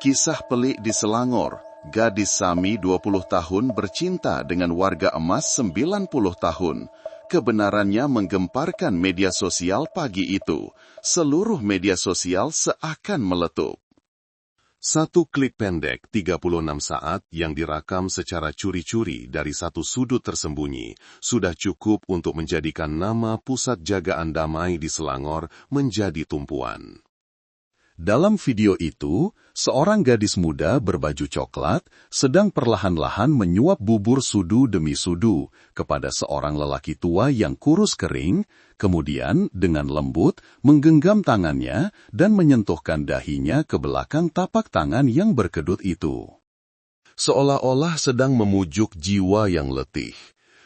Kisah pelik di Selangor. Gadis Sami 20 tahun bercinta dengan warga emas 90 tahun. Kebenarannya menggemparkan media sosial pagi itu. Seluruh media sosial seakan meletup. Satu klip pendek 36 saat yang direkam secara curi-curi dari satu sudut tersembunyi sudah cukup untuk menjadikan nama pusat jagaan damai di Selangor menjadi tumpuan. Dalam video itu, seorang gadis muda berbaju coklat sedang perlahan-lahan menyuap bubur sudu demi sudu kepada seorang lelaki tua yang kurus kering, kemudian dengan lembut menggenggam tangannya dan menyentuhkan dahinya ke belakang tapak tangan yang berkedut itu. Seolah-olah sedang memujuk jiwa yang letih.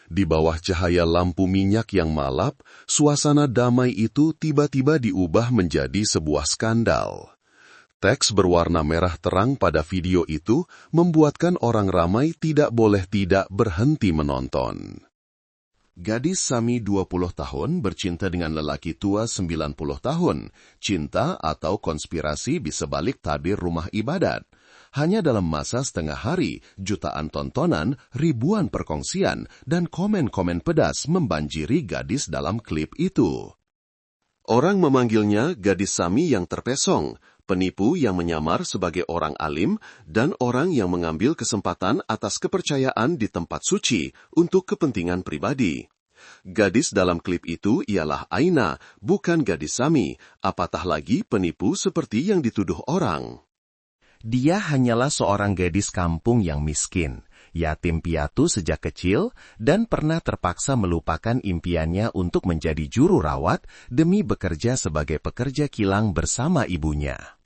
Di bawah cahaya lampu minyak yang malap, suasana damai itu tiba-tiba diubah menjadi sebuah skandal. Teks berwarna merah terang pada video itu membuatkan orang ramai tidak boleh tidak berhenti menonton. Gadis Sami 20 tahun bercinta dengan lelaki tua 90 tahun. Cinta atau konspirasi di sebalik tabir rumah ibadat. Hanya dalam masa setengah hari, jutaan tontonan, ribuan perkongsian, dan komen-komen pedas membanjiri gadis dalam klip itu. Orang memanggilnya gadis Sami yang terpesong, penipu yang menyamar sebagai orang alim, dan orang yang mengambil kesempatan atas kepercayaan di tempat suci untuk kepentingan pribadi. Gadis dalam klip itu ialah Aina, bukan gadis Sami, apatah lagi penipu seperti yang dituduh orang. Dia hanyalah seorang gadis kampung yang miskin, yatim piatu sejak kecil, dan pernah terpaksa melupakan impiannya untuk menjadi juru rawat demi bekerja sebagai pekerja kilang bersama ibunya.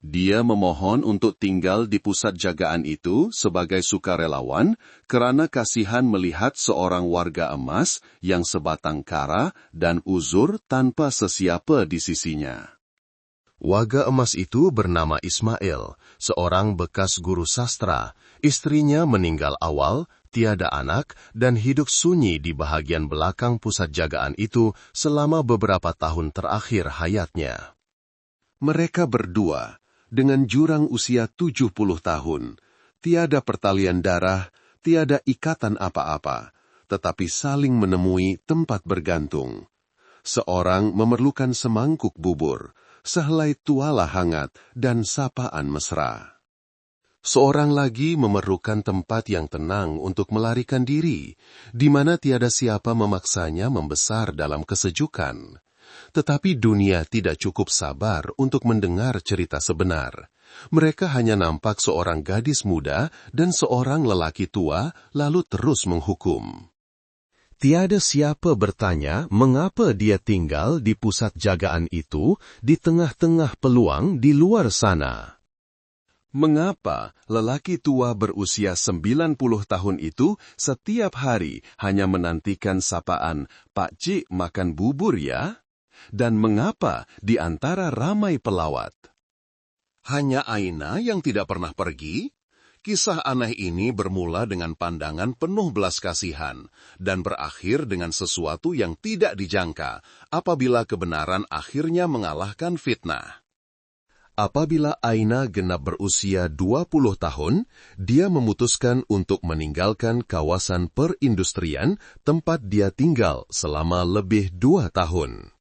Dia memohon untuk tinggal di pusat jagaan itu sebagai sukarelawan karena kasihan melihat seorang warga emas yang sebatang kara dan uzur tanpa sesiapa di sisinya. Warga emas itu bernama Ismail, seorang bekas guru sastra. Istrinya meninggal awal, tiada anak, dan hidup sunyi di bahagian belakang pusat jagaan itu selama beberapa tahun terakhir hayatnya. Mereka berdua, dengan jurang usia 70 tahun, tiada pertalian darah, tiada ikatan apa-apa, tetapi saling menemui tempat bergantung. Seorang memerlukan semangkuk bubur, sehelai tuala hangat, dan sapaan mesra. Seorang lagi memerlukan tempat yang tenang untuk melarikan diri, di mana tiada siapa memaksanya membesar dalam kesejukan. Tetapi dunia tidak cukup sabar untuk mendengar cerita sebenar. Mereka hanya nampak seorang gadis muda dan seorang lelaki tua, lalu terus menghukum. Tiada siapa bertanya mengapa dia tinggal di pusat jagaan itu di tengah-tengah peluang di luar sana. Mengapa lelaki tua berusia 90 tahun itu setiap hari hanya menantikan sapaan, "Pak Cik makan bubur ya?" Dan mengapa di antara ramai pelawat hanya Aina yang tidak pernah pergi? Kisah aneh ini bermula dengan pandangan penuh belas kasihan dan berakhir dengan sesuatu yang tidak dijangka apabila kebenaran akhirnya mengalahkan fitnah. Apabila Aina genap berusia 20 tahun, dia memutuskan untuk meninggalkan kawasan perindustrian tempat dia tinggal selama lebih 2 tahun.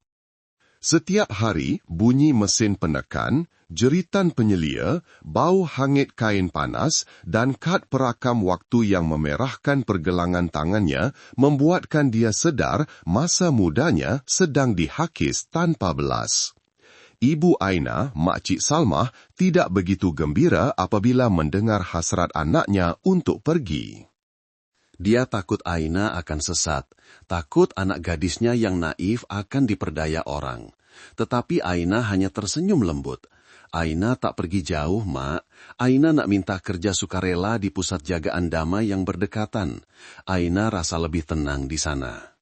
Setiap hari, bunyi mesin penekan, jeritan penyelia, bau hangit kain panas, dan kad perakam waktu yang memerahkan pergelangan tangannya membuatkan dia sedar masa mudanya sedang dihakis tanpa belas. Ibu Aina, Makcik Salmah, tidak begitu gembira apabila mendengar hasrat anaknya untuk pergi. Dia takut Aina akan sesat, takut anak gadisnya yang naif akan diperdaya orang. Tetapi Aina hanya tersenyum lembut. Aina tak pergi jauh, Mak. Aina nak minta kerja sukarela di pusat jagaan damai yang berdekatan. Aina rasa lebih tenang di sana.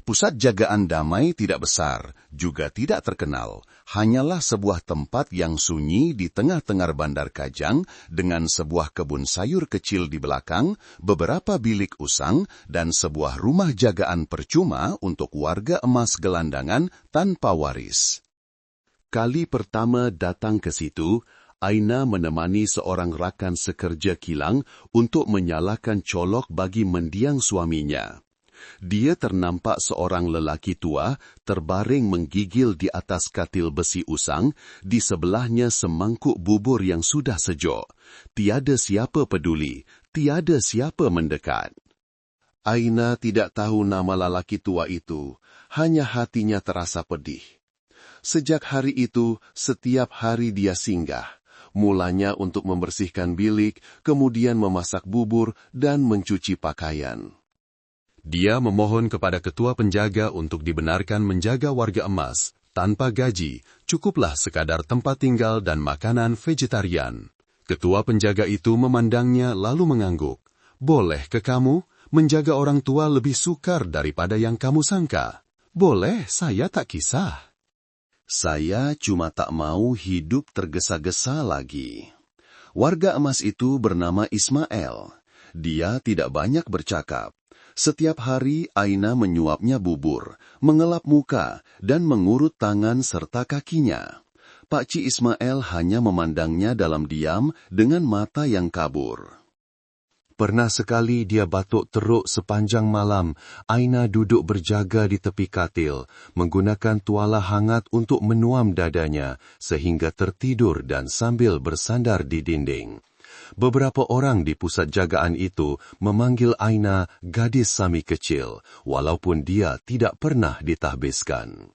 Pusat jagaan damai tidak besar, juga tidak terkenal. Hanyalah sebuah tempat yang sunyi di tengah-tengah Bandar Kajang dengan sebuah kebun sayur kecil di belakang, beberapa bilik usang, dan sebuah rumah jagaan percuma untuk warga emas gelandangan tanpa waris. Kali pertama datang ke situ, Aina menemani seorang rakan sekerja kilang untuk menyalakan colok bagi mendiang suaminya. Dia ternampak seorang lelaki tua terbaring menggigil di atas katil besi usang, di sebelahnya semangkuk bubur yang sudah sejuk. Tiada siapa peduli, tiada siapa mendekat. Aina tidak tahu nama lelaki tua itu, hanya hatinya terasa pedih. Sejak hari itu, setiap hari dia singgah. Mulanya untuk membersihkan bilik, kemudian memasak bubur dan mencuci pakaian. Dia memohon kepada ketua penjaga untuk dibenarkan menjaga warga emas. Tanpa gaji, cukuplah sekadar tempat tinggal dan makanan vegetarian. Ketua penjaga itu memandangnya lalu mengangguk. Boleh ke kamu? Menjaga orang tua lebih sukar daripada yang kamu sangka. Boleh, saya tak kisah. Saya cuma tak mau hidup tergesa-gesa lagi. Warga emas itu bernama Ismail. Dia tidak banyak bercakap. Setiap hari Aina menyuapnya bubur, mengelap muka, dan mengurut tangan serta kakinya. Pakcik Ismail hanya memandangnya dalam diam dengan mata yang kabur. Pernah sekali dia batuk teruk sepanjang malam. Aina duduk berjaga di tepi katil, menggunakan tuala hangat untuk menuam dadanya, sehingga tertidur dan sambil bersandar di dinding. Beberapa orang di pusat jagaan itu memanggil Aina gadis Sami kecil, walaupun dia tidak pernah ditahbiskan.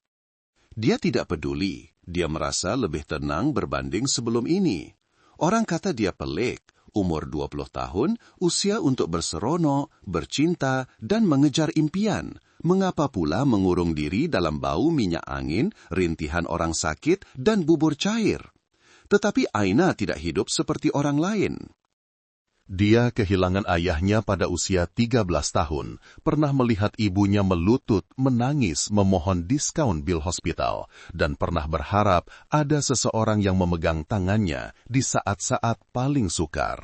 Dia tidak peduli, dia merasa lebih tenang berbanding sebelum ini. Orang kata dia pelik. Umur 20 tahun, usia untuk berseronok, bercinta, dan mengejar impian. Mengapa pula mengurung diri dalam bau minyak angin, rintihan orang sakit, dan bubur cair? Tetapi Aina tidak hidup seperti orang lain. Dia kehilangan ayahnya pada usia 13 tahun, pernah melihat ibunya melutut, menangis, memohon diskaun bil hospital, dan pernah berharap ada seseorang yang memegang tangannya di saat-saat paling sukar.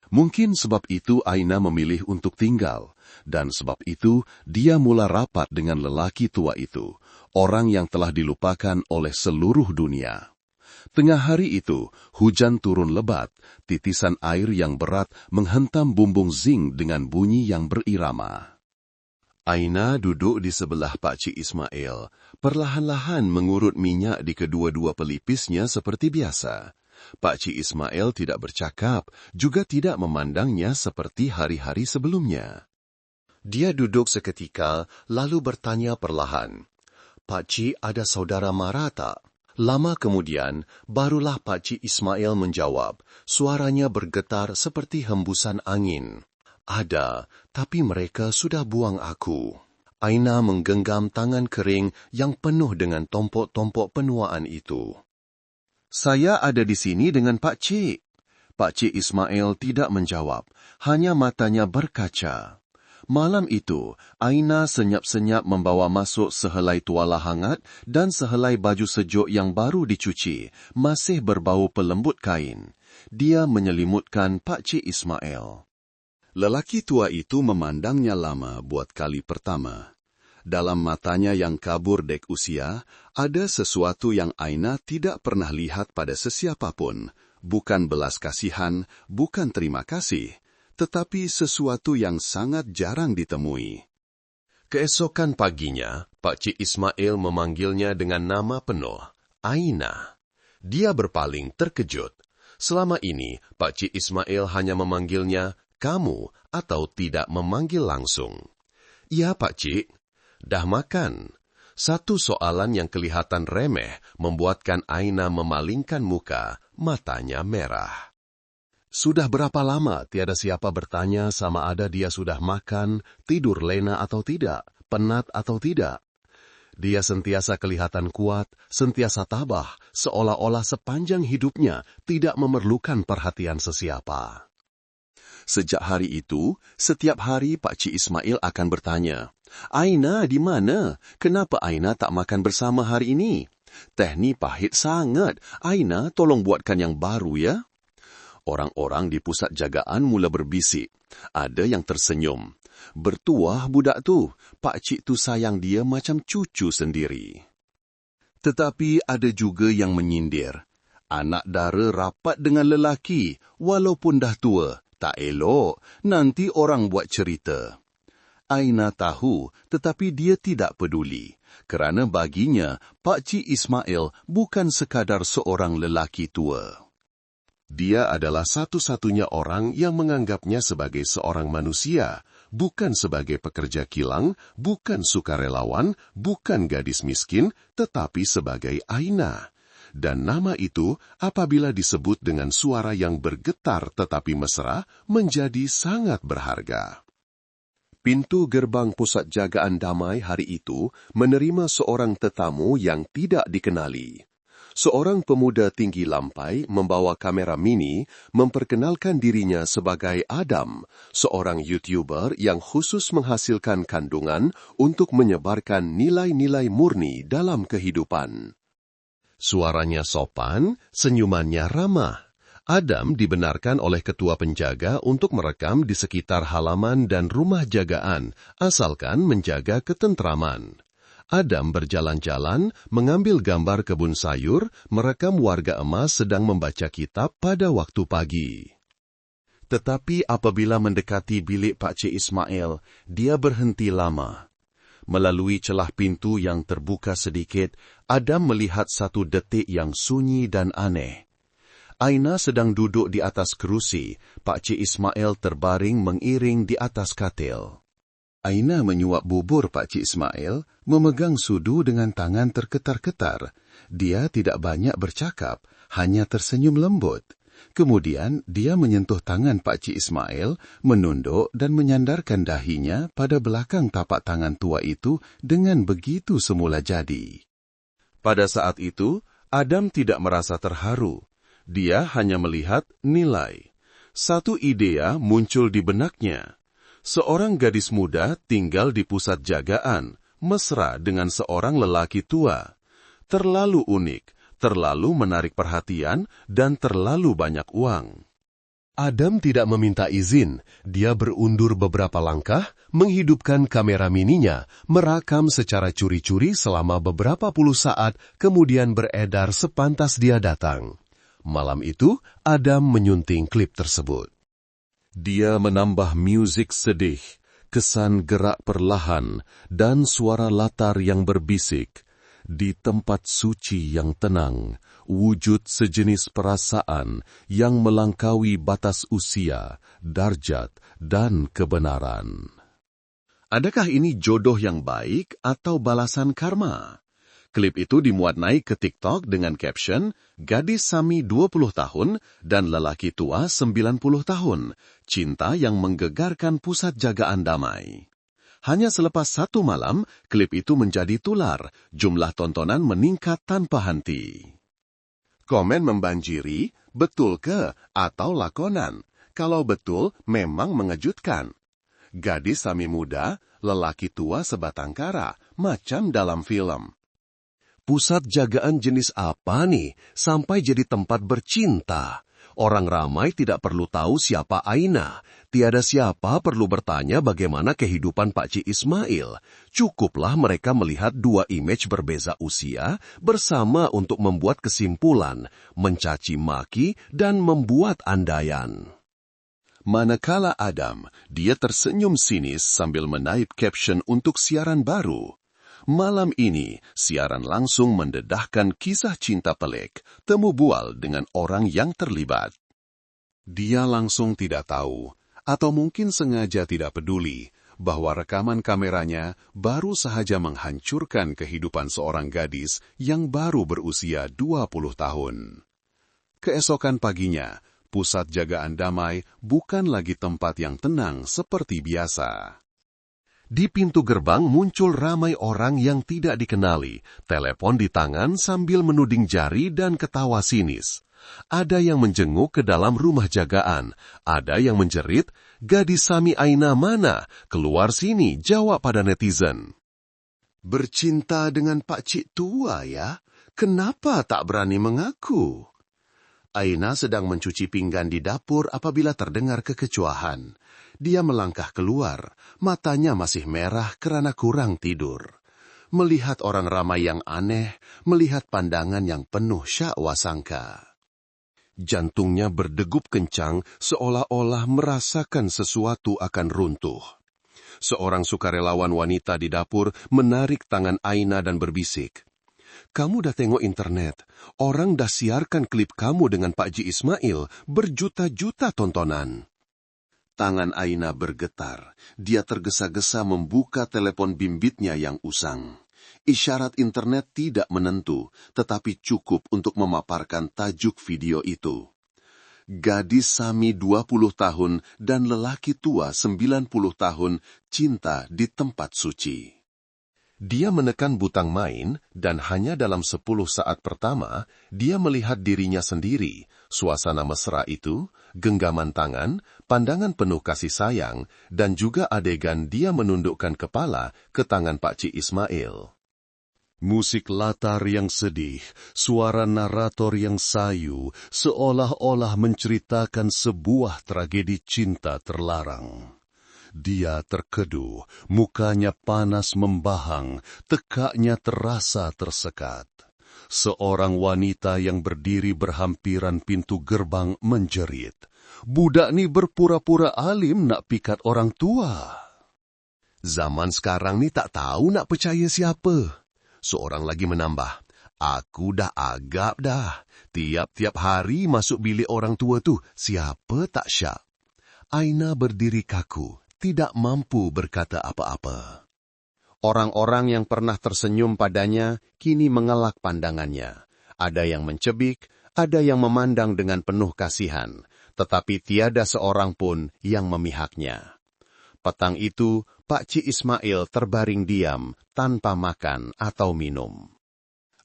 Mungkin sebab itu Aina memilih untuk tinggal, dan sebab itu dia mula rapat dengan lelaki tua itu, orang yang telah dilupakan oleh seluruh dunia. Tengah hari itu, hujan turun lebat, titisan air yang berat menghentam bumbung zinc dengan bunyi yang berirama. Aina duduk di sebelah Pakcik Ismail, perlahan-lahan mengurut minyak di kedua-dua pelipisnya seperti biasa. Pakcik Ismail tidak bercakap, juga tidak memandangnya seperti hari-hari sebelumnya. Dia duduk seketika, lalu bertanya perlahan, "Pakcik ada saudara mara tak?" Lama kemudian, barulah Pakcik Ismail menjawab. Suaranya bergetar seperti hembusan angin. "Ada, tapi mereka sudah buang aku." Aina menggenggam tangan kering yang penuh dengan tompok-tompok penuaan itu. "Saya ada di sini dengan Pakcik." Pakcik Ismail tidak menjawab, hanya matanya berkaca. Malam itu, Aina senyap-senyap membawa masuk sehelai tuala hangat dan sehelai baju sejuk yang baru dicuci, masih berbau pelembut kain. Dia menyelimutkan Pakcik Ismail. Lelaki tua itu memandangnya lama buat kali pertama. Dalam matanya yang kabur dek usia, ada sesuatu yang Aina tidak pernah lihat pada sesiapapun. Bukan belas kasihan, bukan terima kasih, tetapi sesuatu yang sangat jarang ditemui. Keesokan paginya, Pakcik Ismail memanggilnya dengan nama penuh, Aina. Dia berpaling terkejut. Selama ini, Pakcik Ismail hanya memanggilnya kamu atau tidak memanggil langsung. "Ya, Pakcik." "Dah makan?" Satu soalan yang kelihatan remeh membuatkan Aina memalingkan muka, matanya merah. Sudah berapa lama tiada siapa bertanya sama ada dia sudah makan, tidur lena atau tidak, penat atau tidak. Dia sentiasa kelihatan kuat, sentiasa tabah, seolah-olah sepanjang hidupnya tidak memerlukan perhatian sesiapa. Sejak hari itu, setiap hari Pakcik Ismail akan bertanya, "Aina di mana? Kenapa Aina tak makan bersama hari ini? Teh ni pahit sangat. Aina tolong buatkan yang baru ya." Orang-orang di pusat jagaan mula berbisik. Ada yang tersenyum. "Bertuah budak tu, Pakcik tu sayang dia macam cucu sendiri." Tetapi ada juga yang menyindir. Anak dara rapat dengan lelaki, walaupun dah tua. Tak elok, nanti orang buat cerita. Aina tahu, tetapi dia tidak peduli. Kerana baginya, Pakcik Ismail bukan sekadar seorang lelaki tua. Dia adalah satu-satunya orang yang menganggapnya sebagai seorang manusia, bukan sebagai pekerja kilang, bukan sukarelawan, bukan gadis miskin, tetapi sebagai Aina. Dan nama itu, apabila disebut dengan suara yang bergetar tetapi mesra, menjadi sangat berharga. Pintu gerbang pusat jagaan damai hari itu menerima seorang tetamu yang tidak dikenali. Seorang pemuda tinggi lampai membawa kamera mini memperkenalkan dirinya sebagai Adam, seorang YouTuber yang khusus menghasilkan kandungan untuk menyebarkan nilai-nilai murni dalam kehidupan. Suaranya sopan, senyumannya ramah. Adam dibenarkan oleh ketua penjaga untuk merekam di sekitar halaman dan rumah jagaan, asalkan menjaga ketentraman. Adam berjalan-jalan, mengambil gambar kebun sayur, merekam warga emas sedang membaca kitab pada waktu pagi. Tetapi apabila mendekati bilik Pakcik Ismail, dia berhenti lama. Melalui celah pintu yang terbuka sedikit, Adam melihat satu detik yang sunyi dan aneh. Aina sedang duduk di atas kerusi, Pakcik Ismail terbaring mengiring di atas katil. Aina menyuap bubur Pakcik Ismail, memegang sudu dengan tangan terketar-ketar. Dia tidak banyak bercakap, hanya tersenyum lembut. Kemudian, dia menyentuh tangan Pakcik Ismail, menunduk dan menyandarkan dahinya pada belakang tapak tangan tua itu dengan begitu semula jadi. Pada saat itu, Adam tidak merasa terharu. Dia hanya melihat nilai. Satu idea muncul di benaknya. Seorang gadis muda tinggal di pusat jagaan, mesra dengan seorang lelaki tua. Terlalu unik, terlalu menarik perhatian, dan terlalu banyak uang. Adam tidak meminta izin. Dia berundur beberapa langkah, menghidupkan kamera mininya, merakam secara curi-curi selama beberapa puluh saat, kemudian beredar sepantas dia datang. Malam itu, Adam menyunting klip tersebut. Dia menambah musik sedih, kesan gerak perlahan, dan suara latar yang berbisik. Di tempat suci yang tenang, wujud sejenis perasaan yang melangkaui batas usia, darjat, dan kebenaran. Adakah ini jodoh yang baik atau balasan karma? Klip itu dimuat naik ke TikTok dengan caption, gadis Sami 20 tahun dan lelaki tua 90 tahun, cinta yang menggegarkan pusat jagaan damai. Hanya selepas satu malam, klip itu menjadi tular, jumlah tontonan meningkat tanpa henti. Komen membanjiri, betul ke atau lakonan? Kalau betul, memang mengejutkan. Gadis Sami muda, lelaki tua sebatang kara, macam dalam film. Pusat jagaan jenis apa nih sampai jadi tempat bercinta? Orang ramai tidak perlu tahu siapa Aina. Tiada siapa perlu bertanya bagaimana kehidupan Pakcik Ismail. Cukuplah mereka melihat dua image berbeza usia bersama untuk membuat kesimpulan, mencaci maki, dan membuat andaian. Manakala Adam, dia tersenyum sinis sambil menaip caption untuk siaran baru. Malam ini, siaran langsung mendedahkan kisah cinta pelik, temu bual dengan orang yang terlibat. Dia langsung tidak tahu, atau mungkin sengaja tidak peduli, bahwa rekaman kameranya baru sahaja menghancurkan kehidupan seorang gadis yang baru berusia 20 tahun. Keesokan paginya, pusat jagaan damai bukan lagi tempat yang tenang seperti biasa. Di pintu gerbang muncul ramai orang yang tidak dikenali, telepon di tangan sambil menuding jari dan ketawa sinis. Ada yang menjenguk ke dalam rumah jagaan, ada yang menjerit, gadis Sami Aina mana? Keluar sini, jawab pada netizen. Bercinta dengan pakcik tua ya? Kenapa tak berani mengaku? Aina sedang mencuci pinggan di dapur apabila terdengar kekecuahan. Dia melangkah keluar, matanya masih merah kerana kurang tidur. Melihat orang ramai yang aneh, melihat pandangan yang penuh syakwa sangka. Jantungnya berdegup kencang seolah-olah merasakan sesuatu akan runtuh. Seorang sukarelawan wanita di dapur menarik tangan Aina dan berbisik, "Kamu dah tengok internet. Orang dah siarkan klip kamu dengan Pak Ji Ismail, berjuta-juta tontonan." Tangan Aina bergetar. Dia tergesa-gesa membuka telepon bimbitnya yang usang. Isyarat internet tidak menentu, tetapi cukup untuk memaparkan tajuk video itu. Gadis Sami 20 tahun dan lelaki tua 90 tahun cinta di tempat suci. Dia menekan butang main dan hanya dalam 10 saat pertama, dia melihat dirinya sendiri, suasana mesra itu, genggaman tangan, pandangan penuh kasih sayang, dan juga adegan dia menundukkan kepala ke tangan Pak Cik Ismail. Musik latar yang sedih, suara narator yang sayu, seolah-olah menceritakan sebuah tragedi cinta terlarang. Dia terkeduh, mukanya panas membahang, tekaknya terasa tersekat. Seorang wanita yang berdiri berhampiran pintu gerbang menjerit, "Budak ni berpura-pura alim nak pikat orang tua." Zaman sekarang ni tak tahu nak percaya siapa. Seorang lagi menambah, "Aku dah agap dah. Tiap-tiap hari masuk bilik orang tua tu, siapa tak syak." Aina berdiri kaku, tidak mampu berkata apa-apa. Orang-orang yang pernah tersenyum padanya kini mengelak pandangannya. Ada yang mencebik, ada yang memandang dengan penuh kasihan, tetapi tiada seorang pun yang memihaknya. Petang itu, Pak Cik Ismail terbaring diam, tanpa makan atau minum.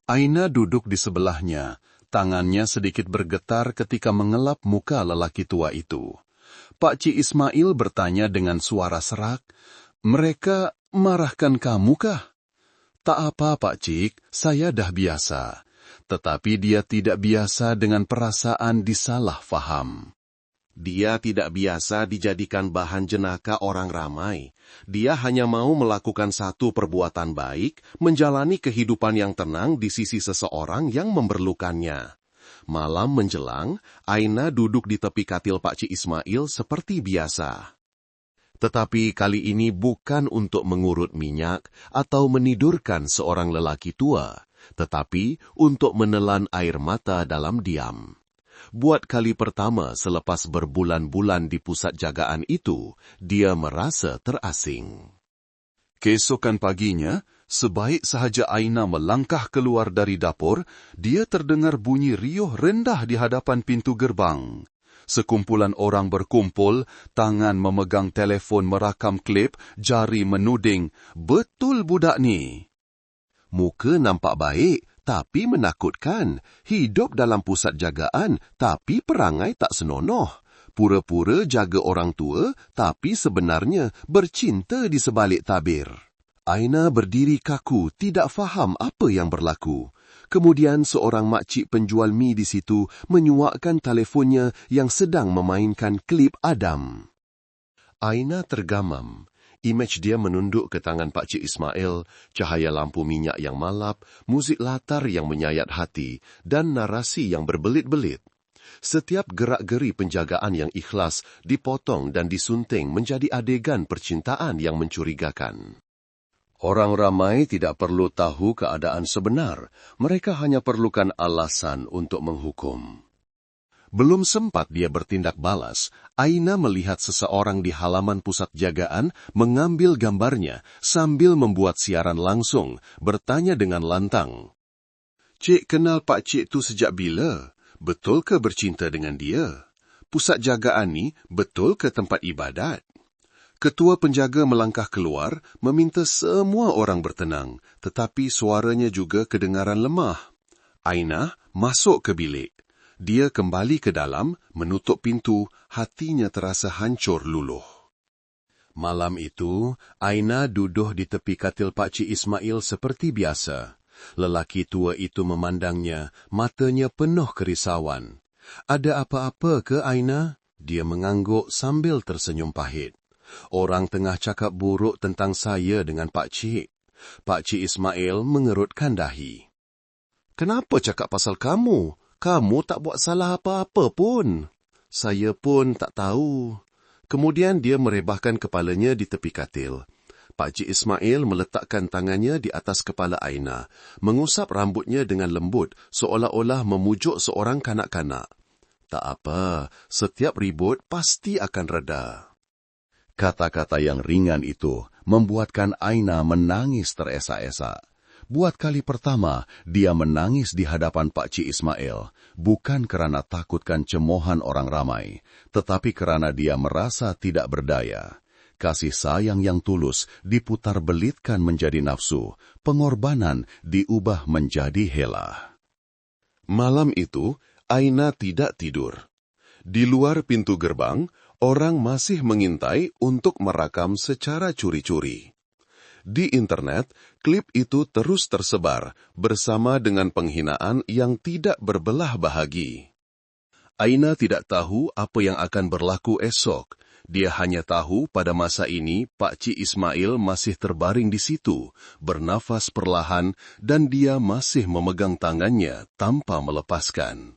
Aina duduk di sebelahnya, tangannya sedikit bergetar ketika mengelap muka lelaki tua itu. Pak Cik Ismail bertanya dengan suara serak, "Mereka marahkan kamu kah?" "Tak apa, Pak Cik, saya dah biasa." Tetapi dia tidak biasa dengan perasaan disalah faham. Dia tidak biasa dijadikan bahan jenaka orang ramai. Dia hanya mau melakukan satu perbuatan baik, menjalani kehidupan yang tenang di sisi seseorang yang memerlukannya. Malam menjelang, Aina duduk di tepi katil Pak Cik Ismail seperti biasa. Tetapi kali ini bukan untuk mengurut minyak atau menidurkan seorang lelaki tua, tetapi untuk menelan air mata dalam diam. Buat kali pertama selepas berbulan-bulan di pusat jagaan itu, dia merasa terasing. Keesokan paginya, sebaik sahaja Aina melangkah keluar dari dapur, dia terdengar bunyi riuh rendah di hadapan pintu gerbang. Sekumpulan orang berkumpul, tangan memegang telefon merakam klip, jari menuding, "Betul budak ni." Muka nampak baik, tapi menakutkan. Hidup dalam pusat jagaan, tapi perangai tak senonoh. Pura-pura jaga orang tua, tapi sebenarnya bercinta di sebalik tabir. Aina berdiri kaku, tidak faham apa yang berlaku. Kemudian seorang makcik penjual mi di situ menyuakkan telefonnya yang sedang memainkan klip Adam. Aina tergamam. Imej dia menunduk ke tangan Pak Cik Ismail, cahaya lampu minyak yang malap, muzik latar yang menyayat hati, dan narasi yang berbelit-belit. Setiap gerak-geri penjagaan yang ikhlas dipotong dan disunting menjadi adegan percintaan yang mencurigakan. Orang ramai tidak perlu tahu keadaan sebenar, mereka hanya perlukan alasan untuk menghukum. Belum sempat dia bertindak balas, Aina melihat seseorang di halaman pusat jagaan mengambil gambarnya sambil membuat siaran langsung, bertanya dengan lantang. "Cik kenal Pak Cik tu sejak bila? Betul ke bercinta dengan dia? Pusat jagaan ni betul ke tempat ibadat?" Ketua penjaga melangkah keluar, meminta semua orang bertenang, tetapi suaranya juga kedengaran lemah. Aina masuk ke bilik. Dia kembali ke dalam, menutup pintu, hatinya terasa hancur luluh. Malam itu, Aina duduk di tepi katil Pak Cik Ismail seperti biasa. Lelaki tua itu memandangnya, matanya penuh kerisauan. "Ada apa-apa ke Aina?" Dia mengangguk sambil tersenyum pahit. "Orang tengah cakap buruk tentang saya dengan Pak Cik." Pak Cik Ismail mengerutkan dahi. "Kenapa cakap pasal kamu? Kamu tak buat salah apa-apa pun. Saya pun tak tahu. Kemudian dia merebahkan kepalanya di tepi katil. Pakcik Ismail meletakkan tangannya di atas kepala Aina, mengusap rambutnya dengan lembut, seolah-olah memujuk seorang kanak-kanak. Tak apa, setiap ribut pasti akan reda. Kata-kata yang ringan itu membuatkan Aina menangis teresa-esa. Buat kali pertama, dia menangis di hadapan Pakcik Ismail, bukan kerana takutkan cemoohan orang ramai, tetapi kerana dia merasa tidak berdaya. Kasih sayang yang tulus diputar belitkan menjadi nafsu, pengorbanan diubah menjadi helah. Malam itu, Aina tidak tidur. Di luar pintu gerbang, orang masih mengintai untuk merakam secara curi-curi. Di internet, klip itu terus tersebar bersama dengan penghinaan yang tidak berbelah bahagi. Aina tidak tahu apa yang akan berlaku esok. Dia hanya tahu pada masa ini Pakcik Ismail masih terbaring di situ, bernafas perlahan dan dia masih memegang tangannya tanpa melepaskan.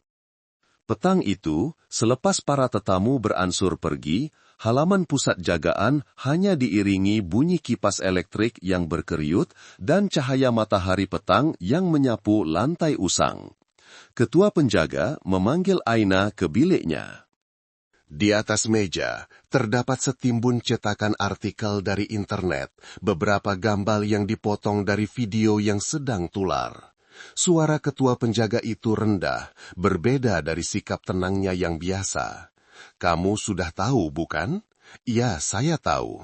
Petang itu, selepas para tetamu beransur pergi, halaman pusat jagaan hanya diiringi bunyi kipas elektrik yang berkeriut dan cahaya matahari petang yang menyapu lantai usang. Ketua penjaga memanggil Aina ke biliknya. Di atas meja, terdapat setimbun cetakan artikel dari internet, beberapa gambar yang dipotong dari video yang sedang tular. Suara ketua penjaga itu rendah, berbeda dari sikap tenangnya yang biasa. Kamu sudah tahu, bukan? Ya, saya tahu.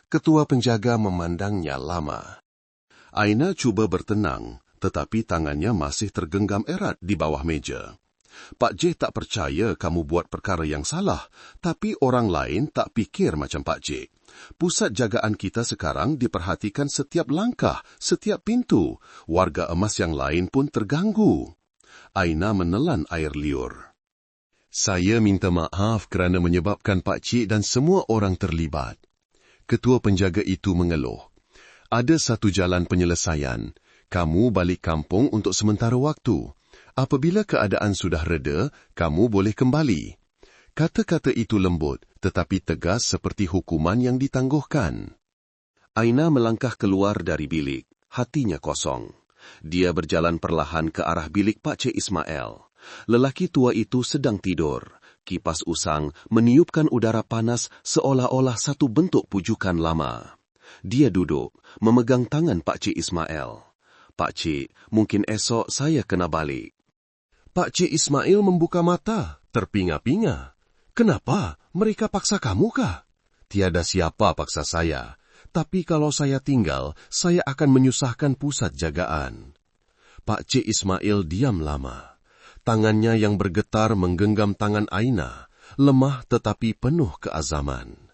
Ketua penjaga memandangnya lama. Aina cuba bertenang, tetapi tangannya masih tergenggam erat di bawah meja. Pak J tak percaya kamu buat perkara yang salah, tapi orang lain tak fikir macam Pak J. Pusat jagaan kita sekarang diperhatikan setiap langkah, setiap pintu. Warga emas yang lain pun terganggu. Aina menelan air liur. Saya minta maaf kerana menyebabkan Pak Cik dan semua orang terlibat. Ketua penjaga itu mengeluh. Ada satu jalan penyelesaian. Kamu balik kampung untuk sementara waktu. Apabila keadaan sudah reda, kamu boleh kembali. Kata-kata itu lembut, tetapi tegas seperti hukuman yang ditangguhkan. Aina melangkah keluar dari bilik, hatinya kosong. Dia berjalan perlahan ke arah bilik Pak Cik Ismail. Lelaki tua itu sedang tidur. Kipas usang meniupkan udara panas seolah-olah satu bentuk pujukan lama. Dia duduk, memegang tangan Pak Cik Ismail. Pak Cik, mungkin esok saya kena balik. Pak Cik Ismail membuka mata, terpinga-pinga. Kenapa? Mereka paksa kamu kah? Tiada siapa paksa saya. Tapi kalau saya tinggal, saya akan menyusahkan pusat jagaan. Pak Cik Ismail diam lama. Tangannya yang bergetar menggenggam tangan Aina, lemah tetapi penuh keazaman.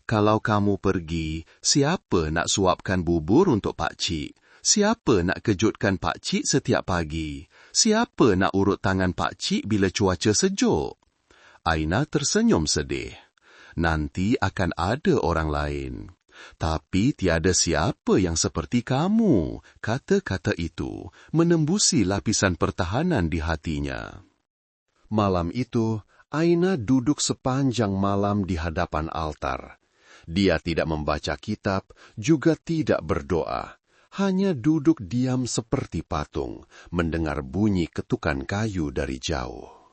Kalau kamu pergi, siapa nak suapkan bubur untuk Pak Cik? Siapa nak kejutkan Pak Cik setiap pagi? Siapa nak urut tangan Pak Cik bila cuaca sejuk? Aina tersenyum sedih. Nanti akan ada orang lain. Tapi tiada siapa yang seperti kamu. Kata-kata itu menembusi lapisan pertahanan di hatinya. Malam itu, Aina duduk sepanjang malam di hadapan altar. Dia tidak membaca kitab, juga tidak berdoa. Hanya duduk diam seperti patung, mendengar bunyi ketukan kayu dari jauh.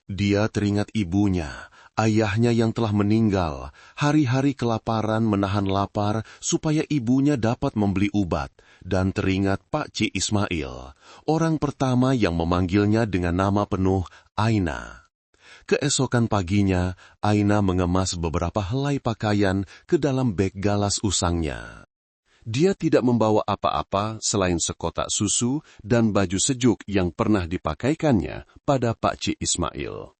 Dia teringat ibunya, ayahnya yang telah meninggal, hari-hari kelaparan menahan lapar supaya ibunya dapat membeli ubat, dan teringat Pak Cik Ismail, orang pertama yang memanggilnya dengan nama penuh Aina. Keesokan paginya, Aina mengemas beberapa helai pakaian ke dalam beg galas usangnya. Dia tidak membawa apa-apa selain sekotak susu dan baju sejuk yang pernah dipakaikannya pada Pak Cik Ismail.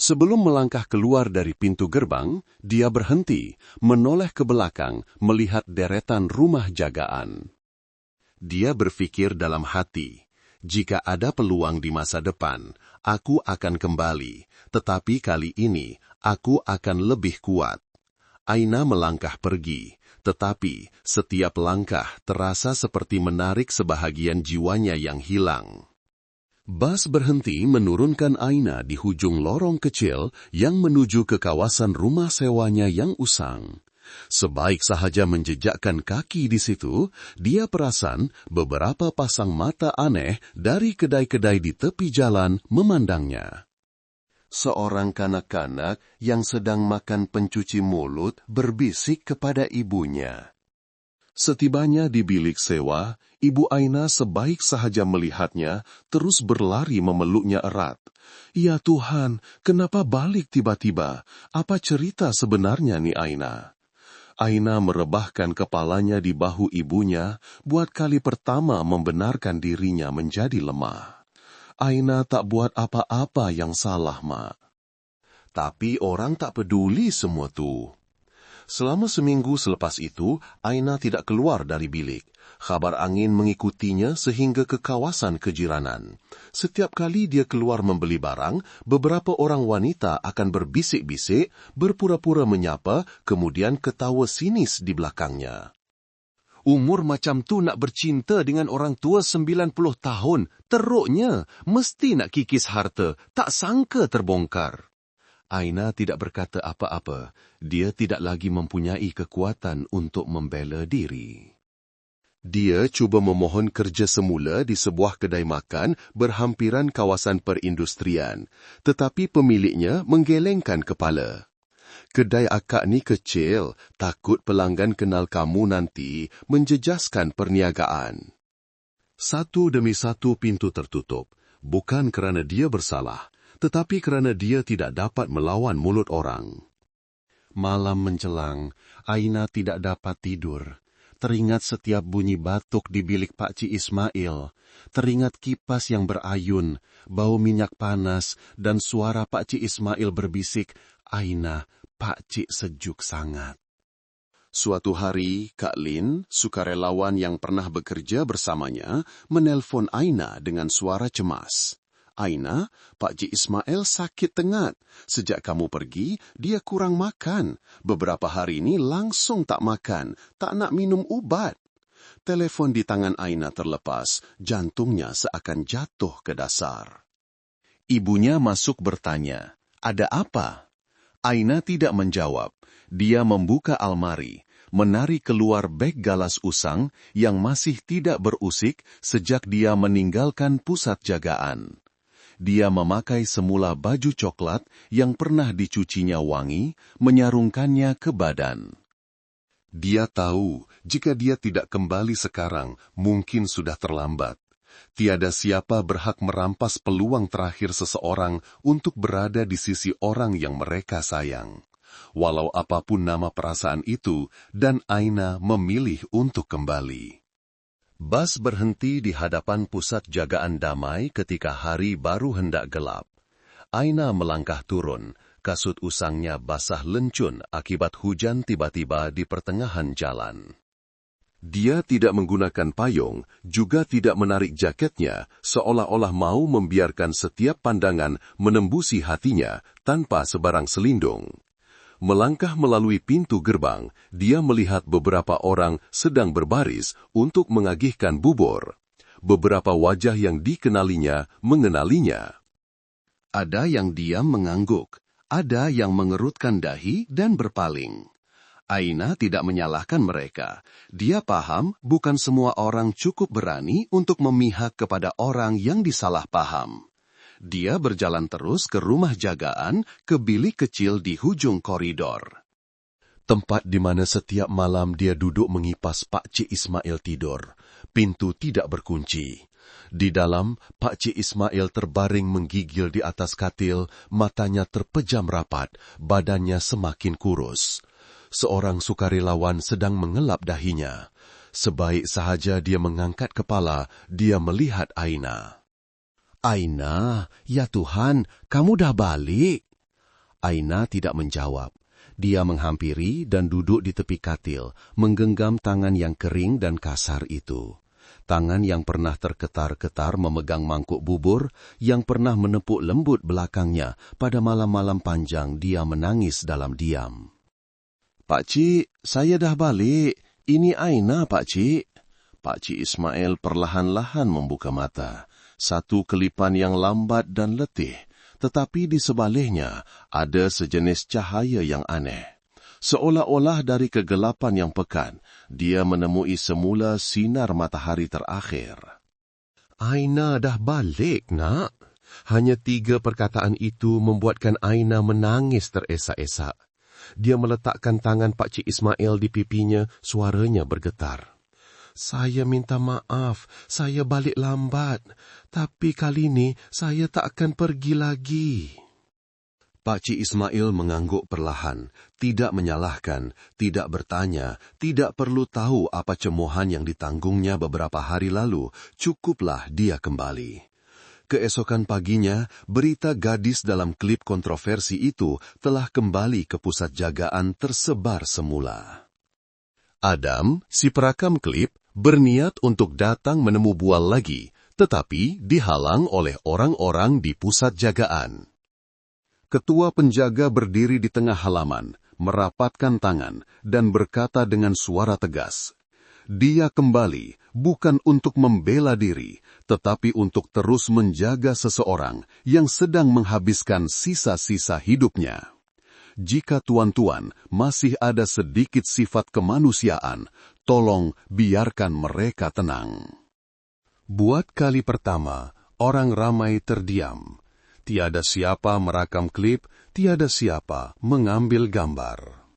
Sebelum melangkah keluar dari pintu gerbang, dia berhenti, menoleh ke belakang, melihat deretan rumah jagaan. Dia berfikir dalam hati, jika ada peluang di masa depan, aku akan kembali, tetapi kali ini aku akan lebih kuat. Aina melangkah pergi, tetapi setiap langkah terasa seperti menarik sebahagian jiwanya yang hilang. Bas berhenti menurunkan Aina di hujung lorong kecil yang menuju ke kawasan rumah sewanya yang usang. Sebaik sahaja menjejakkan kaki di situ, dia perasan beberapa pasang mata aneh dari kedai-kedai di tepi jalan memandangnya. Seorang kanak-kanak yang sedang makan pencuci mulut berbisik kepada ibunya. Setibanya di bilik sewa, Ibu Aina sebaik sahaja melihatnya, terus berlari memeluknya erat. "Ya Tuhan, kenapa balik tiba-tiba? Apa cerita sebenarnya nih Aina?" Aina merebahkan kepalanya di bahu ibunya, buat kali pertama membenarkan dirinya menjadi lemah. "Aina tak buat apa-apa yang salah, Mak." Tapi orang tak peduli semua tu. Selama seminggu selepas itu, Aina tidak keluar dari bilik. Khabar angin mengikutinya sehingga ke kawasan kejiranan. Setiap kali dia keluar membeli barang, beberapa orang wanita akan berbisik-bisik, berpura-pura menyapa, kemudian ketawa sinis di belakangnya. "Umur macam tu nak bercinta dengan orang tua 90 tahun, teruknya, mesti nak kikis harta, tak sangka terbongkar." Aina tidak berkata apa-apa. Dia tidak lagi mempunyai kekuatan untuk membela diri. Dia cuba memohon kerja semula di sebuah kedai makan berhampiran kawasan perindustrian, tetapi pemiliknya menggelengkan kepala. "Kedai akak ni kecil, takut pelanggan kenal kamu nanti menjejaskan perniagaan." Satu demi satu pintu tertutup, bukan kerana dia bersalah, tetapi kerana dia tidak dapat melawan mulut orang. Malam menjelang, Aina tidak dapat tidur. Teringat setiap bunyi batuk di bilik Pakcik Ismail. Teringat kipas yang berayun, bau minyak panas, dan suara Pakcik Ismail berbisik, "Aina, Pakcik sejuk sangat." Suatu hari, Kak Lin, sukarelawan yang pernah bekerja bersamanya, menelpon Aina dengan suara cemas. "Aina, Pakcik Ismail sakit tengat. Sejak kamu pergi, dia kurang makan. Beberapa hari ini langsung tak makan, tak nak minum ubat." Telefon di tangan Aina terlepas, jantungnya seakan jatuh ke dasar. Ibunya masuk bertanya, "Ada apa?" Aina tidak menjawab. Dia membuka almari, menarik keluar beg galas usang yang masih tidak berusik sejak dia meninggalkan pusat jagaan. Dia memakai semula baju coklat yang pernah dicucinya wangi, menyarungkannya ke badan. Dia tahu, jika dia tidak kembali sekarang, mungkin sudah terlambat. Tiada siapa berhak merampas peluang terakhir seseorang untuk berada di sisi orang yang mereka sayang. Walau apapun nama perasaan itu, dan Aina memilih untuk kembali. Bas berhenti di hadapan pusat jagaan damai ketika hari baru hendak gelap. Aina melangkah turun, kasut usangnya basah lencun akibat hujan tiba-tiba di pertengahan jalan. Dia tidak menggunakan payung, juga tidak menarik jaketnya, seolah-olah mau membiarkan setiap pandangan menembusi hatinya tanpa sebarang selindung. Melangkah melalui pintu gerbang, dia melihat beberapa orang sedang berbaris untuk mengagihkan bubur. Beberapa wajah yang dikenalinya mengenalinya. Ada yang diam mengangguk, ada yang mengerutkan dahi dan berpaling. Aina tidak menyalahkan mereka. Dia paham bukan semua orang cukup berani untuk memihak kepada orang yang disalahpaham. Dia berjalan terus ke rumah jagaan, ke bilik kecil di hujung koridor. Tempat di mana setiap malam dia duduk mengipas Pakcik Ismail tidur. Pintu tidak berkunci. Di dalam, Pakcik Ismail terbaring menggigil di atas katil, matanya terpejam rapat, badannya semakin kurus. Seorang sukarelawan sedang mengelap dahinya. Sebaik sahaja dia mengangkat kepala, dia melihat Aina. "Aina, ya Tuhan, kamu dah balik?" Aina tidak menjawab. Dia menghampiri dan duduk di tepi katil, menggenggam tangan yang kering dan kasar itu. Tangan yang pernah terketar-ketar memegang mangkuk bubur, yang pernah menepuk lembut belakangnya pada malam-malam panjang dia menangis dalam diam. "Pakcik, saya dah balik. Ini Aina, Pakcik." Pakcik Ismail perlahan-lahan membuka mata. satu kelipan yang lambat dan letih, tetapi di sebaliknya ada sejenis cahaya yang aneh. Seolah-olah dari kegelapan yang pekat, dia menemui semula sinar matahari terakhir. Aina dah balik, nak. Hanya 3 perkataan itu membuatkan Aina menangis teresak-esak. Dia meletakkan tangan Pak Cik Ismail di pipinya, suaranya bergetar. Saya minta maaf, saya balik lambat. Tapi kali ini saya tak akan pergi lagi. Pak Cik Ismail mengangguk perlahan, tidak menyalahkan, tidak bertanya, tidak perlu tahu apa cemohan yang ditanggungnya beberapa hari lalu, cukuplah dia kembali. Keesokan paginya, berita gadis dalam klip kontroversi itu telah kembali ke pusat jagaan tersebar semula. Adam, si perakam klip, berniat untuk datang menemu Bual lagi, tetapi dihalang oleh orang-orang di pusat jagaan. Ketua penjaga berdiri di tengah halaman, merapatkan tangan, dan berkata dengan suara tegas, dia kembali bukan untuk membela diri, tetapi untuk terus menjaga seseorang yang sedang menghabiskan sisa-sisa hidupnya. Jika tuan-tuan masih ada sedikit sifat kemanusiaan, tolong biarkan mereka tenang. Buat kali pertama, orang ramai terdiam. Tiada siapa merakam klip, tiada siapa mengambil gambar.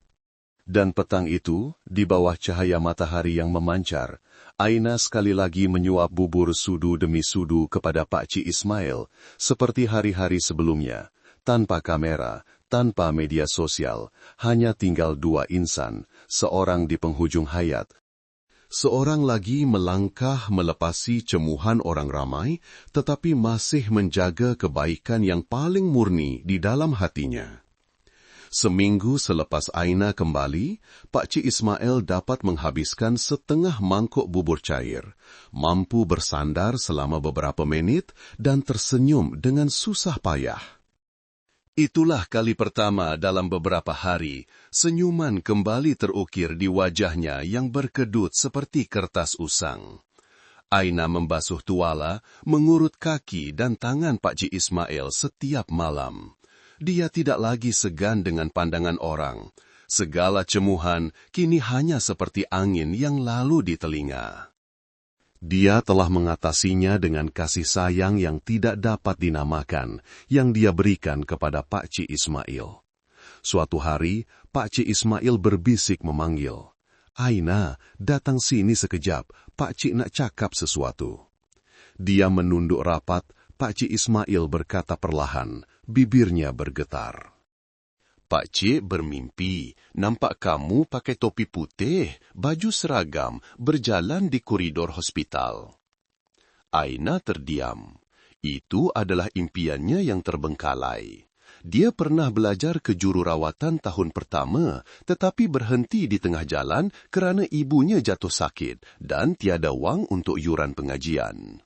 Dan petang itu, di bawah cahaya matahari yang memancar, Aina sekali lagi menyuap bubur sudu demi sudu kepada Pak Cik Ismail, seperti hari-hari sebelumnya, tanpa kamera, tanpa media sosial, hanya tinggal 2 insan, seorang di penghujung hayat, seorang lagi melangkah melepasi cemuhan orang ramai, tetapi masih menjaga kebaikan yang paling murni di dalam hatinya. Seminggu selepas Aina kembali, Pak Cik Ismail dapat menghabiskan setengah mangkuk bubur cair, mampu bersandar selama beberapa menit dan tersenyum dengan susah payah. Itulah kali pertama dalam beberapa hari, senyuman kembali terukir di wajahnya yang berkedut seperti kertas usang. Aina membasuh tuala, mengurut kaki dan tangan Pak Cik Ismail setiap malam. Dia tidak lagi segan dengan pandangan orang. Segala cemuhan kini hanya seperti angin yang lalu di telinga. Dia telah mengatasinya dengan kasih sayang yang tidak dapat dinamakan, yang dia berikan kepada Pak Cik Ismail. Suatu hari, Pak Cik Ismail berbisik memanggil, Aina, datang sini sekejap, Pak Cik nak cakap sesuatu. Dia menunduk rapat, Pak Cik Ismail berkata perlahan, bibirnya bergetar. Pak Cik bermimpi, nampak kamu pakai topi putih, baju seragam, berjalan di koridor hospital. Aina terdiam. Itu adalah impiannya yang terbengkalai. Dia pernah belajar ke jururawatan tahun pertama, tetapi berhenti di tengah jalan kerana ibunya jatuh sakit dan tiada wang untuk yuran pengajian.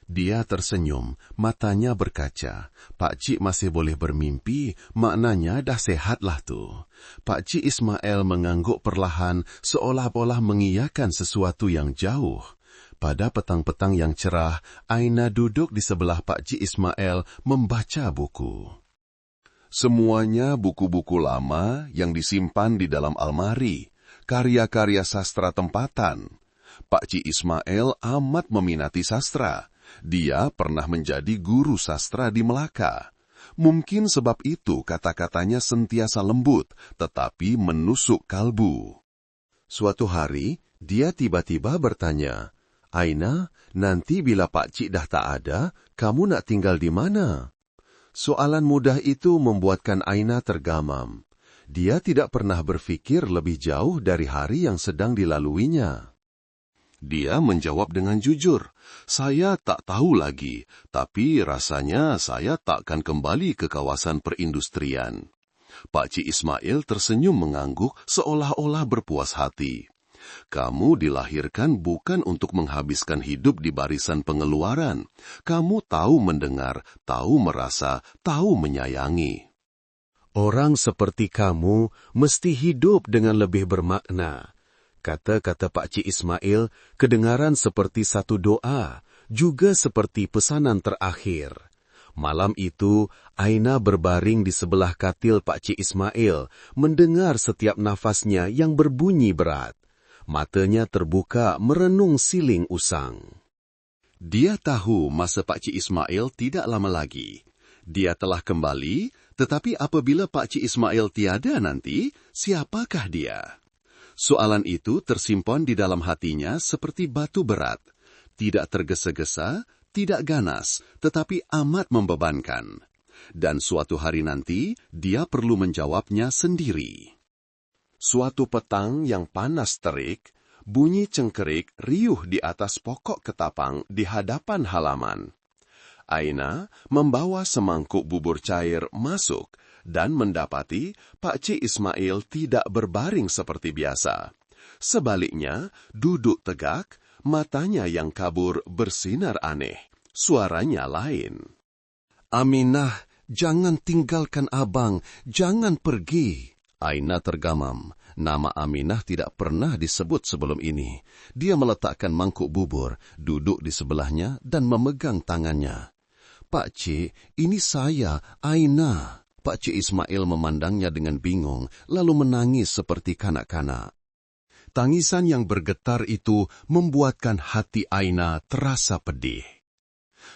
Dia tersenyum, matanya berkaca. Pak Cik masih boleh bermimpi, maknanya dah sehatlah tu. Pak Cik Ismail mengangguk perlahan, seolah-olah mengiyakan sesuatu yang jauh. Pada petang-petang yang cerah, Aina duduk di sebelah Pak Cik Ismail membaca buku. Semuanya buku-buku lama yang disimpan di dalam almari, karya-karya sastra tempatan. Pak Cik Ismail amat meminati sastra. Dia pernah menjadi guru sastra di Melaka. Mungkin sebab itu kata-katanya sentiasa lembut, tetapi menusuk kalbu. Suatu hari, dia tiba-tiba bertanya, Aina, nanti bila Pak Cik dah tak ada, kamu nak tinggal di mana? Soalan mudah itu membuatkan Aina tergamam. Dia tidak pernah berfikir lebih jauh dari hari yang sedang dilaluinya. Dia menjawab dengan jujur, saya tak tahu lagi, tapi rasanya saya takkan kembali ke kawasan perindustrian. Pak Cik Ismail tersenyum mengangguk seolah-olah berpuas hati. Kamu dilahirkan bukan untuk menghabiskan hidup di barisan pengeluaran. Kamu tahu mendengar, tahu merasa, tahu menyayangi. Orang seperti kamu mesti hidup dengan lebih bermakna. Kata-kata Pak Cik Ismail kedengaran seperti satu doa, juga seperti pesanan terakhir. Malam itu, Aina berbaring di sebelah katil Pak Cik Ismail, mendengar setiap nafasnya yang berbunyi berat. Matanya terbuka merenung siling usang. Dia tahu masa Pak Cik Ismail tidak lama lagi. Dia telah kembali, tetapi apabila Pak Cik Ismail tiada nanti, siapakah dia? Soalan itu tersimpan di dalam hatinya seperti batu berat. Tidak tergesa-gesa, tidak ganas, tetapi amat membebankan. Dan suatu hari nanti, dia perlu menjawabnya sendiri. Suatu petang yang panas terik, bunyi cengkerik riuh di atas pokok ketapang di hadapan halaman. Aina membawa semangkuk bubur cair masuk dan mendapati Pak Cik Ismail tidak berbaring seperti biasa. Sebaliknya, duduk tegak, matanya yang kabur bersinar aneh, suaranya lain. "Aminah, jangan tinggalkan abang, jangan pergi." Aina tergamam. Nama Aminah tidak pernah disebut sebelum ini. Dia meletakkan mangkuk bubur, duduk di sebelahnya dan memegang tangannya. "Pak Cik, ini saya, Aina." Pak Cik Ismail memandangnya dengan bingung, lalu menangis seperti kanak-kanak. Tangisan yang bergetar itu membuatkan hati Aina terasa pedih.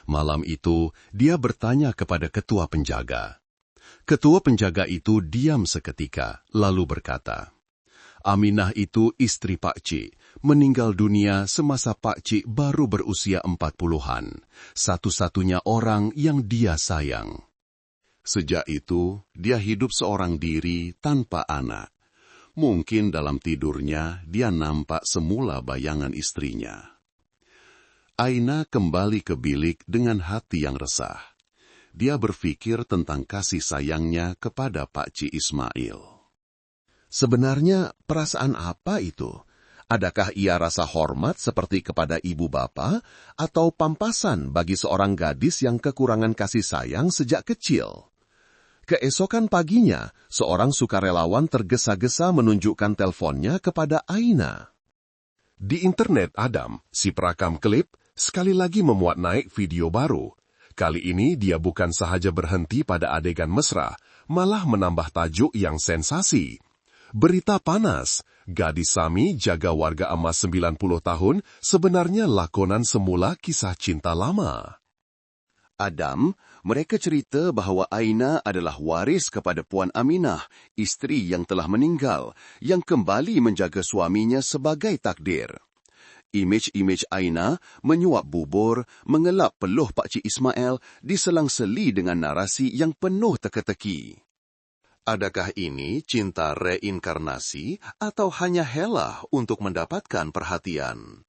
Malam itu, dia bertanya kepada ketua penjaga. Ketua penjaga itu diam seketika, lalu berkata, "Aminah itu istri Pak Cik, meninggal dunia semasa Pak Cik baru berusia 40-an, satu-satunya orang yang dia sayang. Sejak itu, dia hidup seorang diri tanpa anak. Mungkin dalam tidurnya dia nampak semula bayangan istrinya." Aina kembali ke bilik dengan hati yang resah. Dia berpikir tentang kasih sayangnya kepada Pak Cik Ismail. Sebenarnya perasaan apa itu? Adakah ia rasa hormat seperti kepada ibu bapa, atau pampasan bagi seorang gadis yang kekurangan kasih sayang sejak kecil? Keesokan paginya, seorang sukarelawan tergesa-gesa menunjukkan teleponnya kepada Aina. Di internet Adam, si perakam klip, sekali lagi memuat naik video baru. Kali ini dia bukan sahaja berhenti pada adegan mesra, malah menambah tajuk yang sensasi. Berita panas, gadis Sami jaga warga emas 90 tahun sebenarnya lakonan semula kisah cinta lama. Adam, mereka cerita bahawa Aina adalah waris kepada Puan Aminah, isteri yang telah meninggal, yang kembali menjaga suaminya sebagai takdir. Imej-imej Aina menyuap bubur, mengelap peluh Pak Cik Ismail, diselang-seli dengan narasi yang penuh teka-teki. Adakah ini cinta reinkarnasi atau hanya helah untuk mendapatkan perhatian?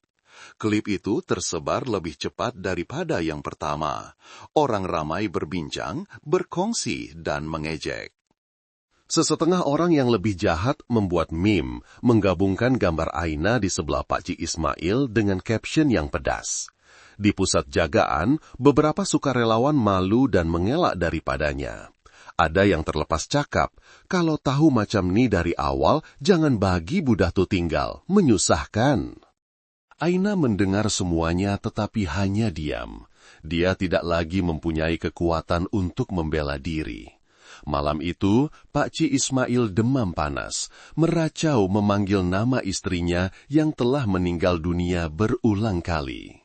Klip itu tersebar lebih cepat daripada yang pertama. Orang ramai berbincang, berkongsi, dan mengejek. Sesetengah orang yang lebih jahat membuat meme, menggabungkan gambar Aina di sebelah Pak Cik Ismail dengan caption yang pedas. Di pusat jagaan, beberapa sukarelawan malu dan mengelak daripadanya. Ada yang terlepas cakap, "Kalau tahu macam ni dari awal, jangan bagi budak tu tinggal, menyusahkan." Aina mendengar semuanya tetapi hanya diam. Dia tidak lagi mempunyai kekuatan untuk membela diri. Malam itu, Pak Cik Ismail demam panas, meracau memanggil nama istrinya yang telah meninggal dunia berulang kali.